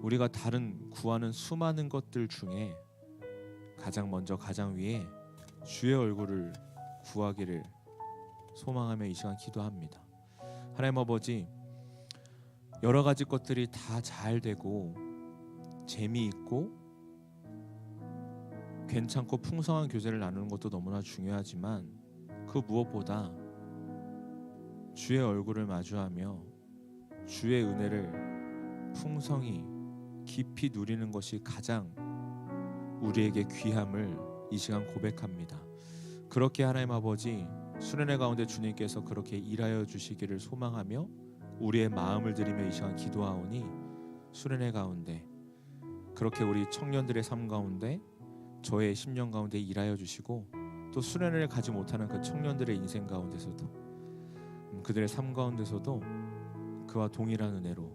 우리가 다른 구하는 수많은 것들 중에 가장 먼저 가장 위에 주의 얼굴을 구하기를 소망하며 이 시간 기도합니다. 하나님 아버지, 여러 가지 것들이 다 잘 되고 재미있고 괜찮고 풍성한 교제를 나누는 것도 너무나 중요하지만 그 무엇보다 주의 얼굴을 마주하며 주의 은혜를 풍성히 깊이 누리는 것이 가장 우리에게 귀함을 이 시간 고백합니다. 그렇게 하나님 아버지, 수련회 가운데 주님께서 그렇게 일하여 주시기를 소망하며 우리의 마음을 드리며 이 시간 기도하오니 수련회 가운데 그렇게 우리 청년들의 삶 가운데 저의 심령 가운데 일하여 주시고 또 수련회를 가지 못하는 그 청년들의 인생 가운데서도 그들의 삶 가운데서도 그와 동일한 은혜로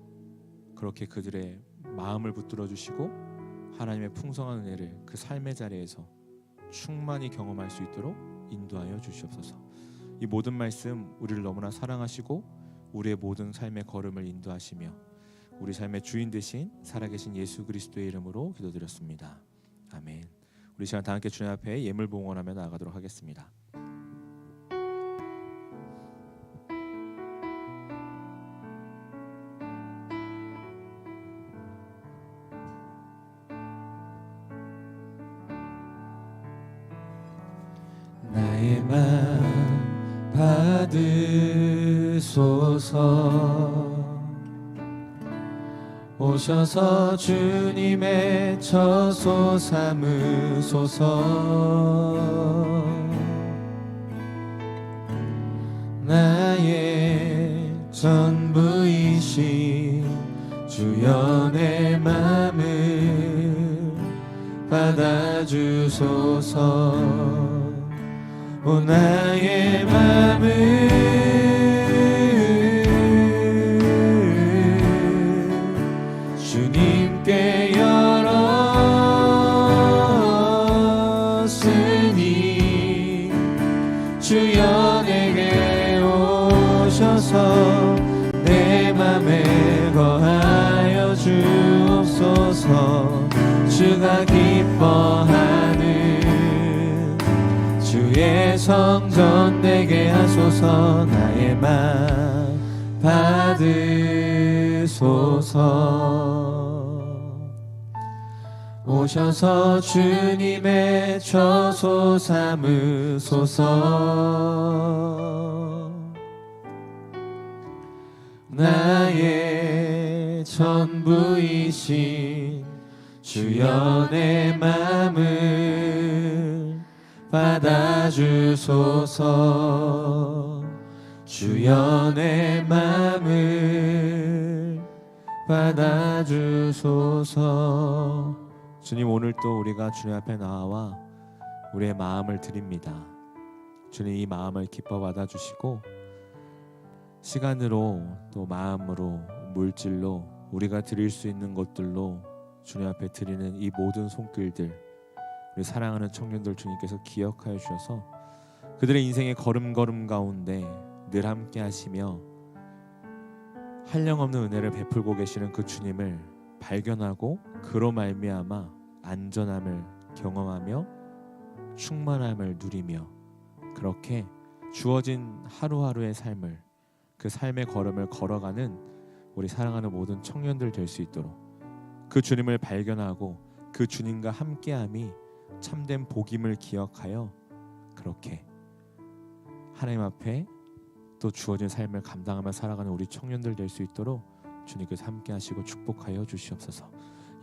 그렇게 그들의 마음을 붙들어 주시고 하나님의 풍성한 은혜를 그 삶의 자리에서 충만히 경험할 수 있도록 인도하여 주시옵소서. 이 모든 말씀 우리를 너무나 사랑하시고 우리의 모든 삶의 걸음을 인도하시며 우리 삶의 주인 되신 살아계신 예수 그리스도의 이름으로 기도드렸습니다. 아멘. 우리 시간 다 함께 주님 앞에 예물 봉헌하며 나아가도록 하겠습니다. 나의 맘 받으소서. 오셔서 주님의 처소 삼으소서. 나의 전부이신 주여 내 맘을 받아주소서. 오 나의 맘을 주님께 열었으니 주여 내게 오셔서 내 맘에 거하여 주옵소서. 주가 기뻐하는 주의 성전 되게 하소서. 나의 맘 받으소서. 오셔서 주님의 처소 삼으소서. 나의 전부이신 주여 내 맘을 받아주소서. 주여 내 맘을 받아주소서. 주님, 오늘 또 우리가 주님 앞에 나와 우리의 마음을 드립니다. 주님, 이 마음을 기뻐 받아주시고 시간으로 또 마음으로 물질로 우리가 드릴 수 있는 것들로 주님 앞에 드리는 이 모든 손길들, 우리 사랑하는 청년들 주님께서 기억하여 주셔서 그들의 인생의 걸음걸음 가운데 늘 함께 하시며 한량없는 은혜를 베풀고 계시는 그 주님을 발견하고 그로 말미암아 안전함을 경험하며 충만함을 누리며 그렇게 주어진 하루하루의 삶을, 그 삶의 걸음을 걸어가는 우리 사랑하는 모든 청년들 될 수 있도록 그 주님을 발견하고 그 주님과 함께함이 참된 복임을 기억하여 그렇게 하나님 앞에 또 주어진 삶을 감당하며 살아가는 우리 청년들 될 수 있도록 주님께서 함께 하시고 축복하여 주시옵소서.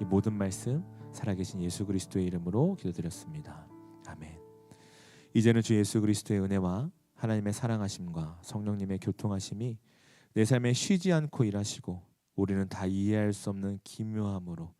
이 모든 말씀 살아계신 예수 그리스도의 이름으로 기도드렸습니다. 아멘. 이제는 주 예수 그리스도의 은혜와 하나님의 사랑하심과 성령님의 교통하심이 내 삶에 쉬지 않고 일하시고 우리는 다 이해할 수 없는 기묘함으로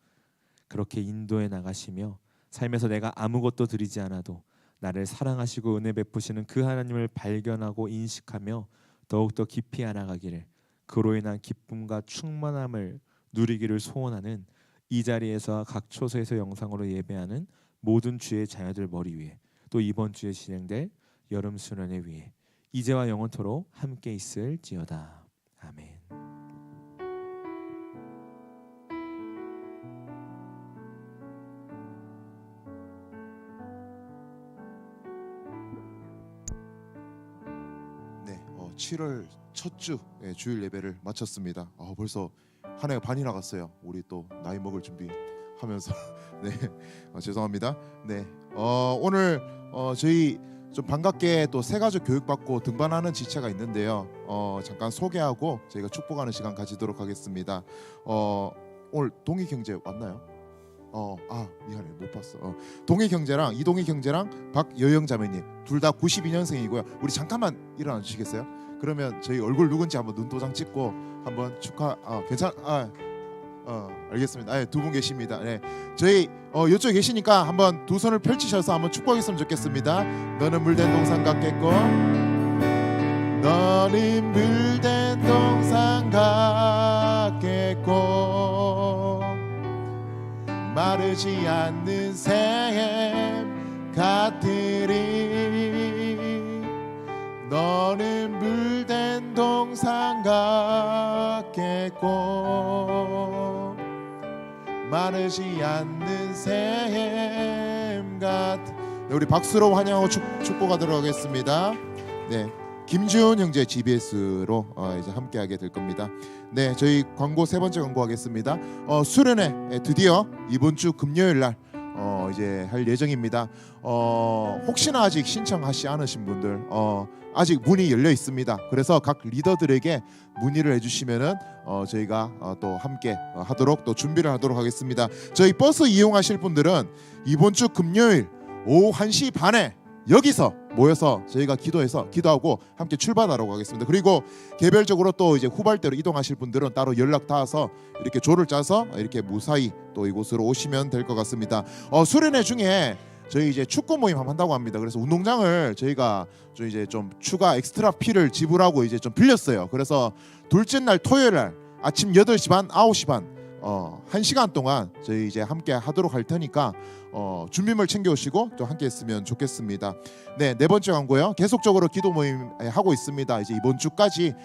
그렇게 인도해 나가시며 삶에서 내가 아무것도 드리지 않아도 나를 사랑하시고 은혜 베푸시는 그 하나님을 발견하고 인식하며 더욱더 깊이 알아가기를, 그로 인한 기쁨과 충만함을 누리기를 소원하는 이 자리에서 각 초소에서 영상으로 예배하는 모든 주의 자녀들 머리 위에, 또 이번 주에 진행될 여름 수련회 위에 이제와 영원토록 함께 있을지어다. 아멘. 네, 7월 첫 주 주일 예배를 마쳤습니다. 벌써 한 해가 반이 나갔어요. 우리 또 나이 먹을 준비하면서 네, 죄송합니다. 네, 오늘 저희 좀 반갑게 또 새가족 교육받고 등반하는 지체가 있는데요. 잠깐 소개하고 저희가 축복하는 시간 가지도록 하겠습니다. 오늘 동희경제 왔나요? 미안해 못 봤어. 동희경제랑 이동희경제랑 박여영 자매님 둘 다 92년생이고요. 우리 잠깐만 일어나 주시겠어요? 그러면 저희 얼굴 누군지 한번 눈도장 찍고 한번 축하. 알겠습니다. 두 분 계십니다. 네, 저희 이쪽에 계시니까 한번 두 손을 펼치셔서 한번 축복했으면 좋겠습니다. 너는 물된 동산 같겠고, 너는 물된 동산 같겠고, 마르지 않는 샘 같으리. 너는 물된 동산 같겠고, 마르지 않는 샘 같은. 네, 우리 박수로 환영하고 축복하도록 하겠습니다. 네, 김지훈 형제 GBS로 이제 함께하게 될 겁니다. 네, 저희 광고 세 번째 광고하겠습니다. 수련회 드디어 이번 주 금요일 날 이제 할 예정입니다. 혹시나 아직 신청하지 않으신 분들 아직 문이 열려 있습니다. 그래서 각 리더들에게 문의를 해주시면은 저희가 또 함께 하도록 또 준비를 하도록 하겠습니다. 저희 버스 이용하실 분들은 이번 주 금요일 오후 1시 반에 여기서 모여서 저희가 기도하고 함께 출발하도록 하겠습니다. 그리고 개별적으로 또 이제 후발대로 이동하실 분들은 따로 연락 닿아서 이렇게 조를 짜서 이렇게 무사히 또 이곳으로 오시면 될 것 같습니다. 수련회 중에 저희 이제 축구 모임 한다고 합니다. 그래서 운동장을 저희가 좀 추가 엑스트라 피를 지불하고 이제 좀 빌렸어요. 그래서 둘째 날 토요일 날 아침 8시 반, 9시 반 1시간 동안 저희 이제 함께 하도록 할 테니까 준비물 챙겨오시고 또 함께 했으면 좋겠습니다. 네, 네 번째 광고요. 계속적으로 기도 모임 하고 있습니다. 이제 이번 주까지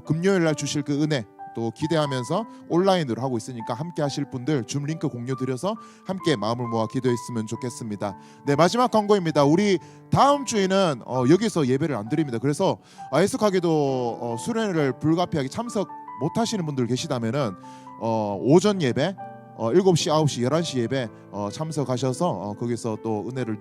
금요일 날 주실 그 은혜 또 기대하면서 온라인으로 하고 있으니까 함께 하실 분들 줌 링크 공유 드려서 함께 마음을 모아 기도했으면 좋겠습니다. 네, 마지막 광고입니다. 우리 다음 주에는 여기서 예배를 안 드립니다. 그래서 애석하게도 수련회를 불가피하게 참석 못 하시는 분들 계시다면은 오전 예배 7시, 9시, 11시 예배 참석하셔서 거기서 또 은혜를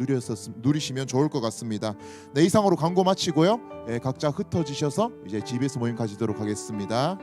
누리시면 좋을 것 같습니다. 네, 이상으로 광고 마치고요. 각자 흩어지셔서 이제 GBS 모임 가지도록 하겠습니다.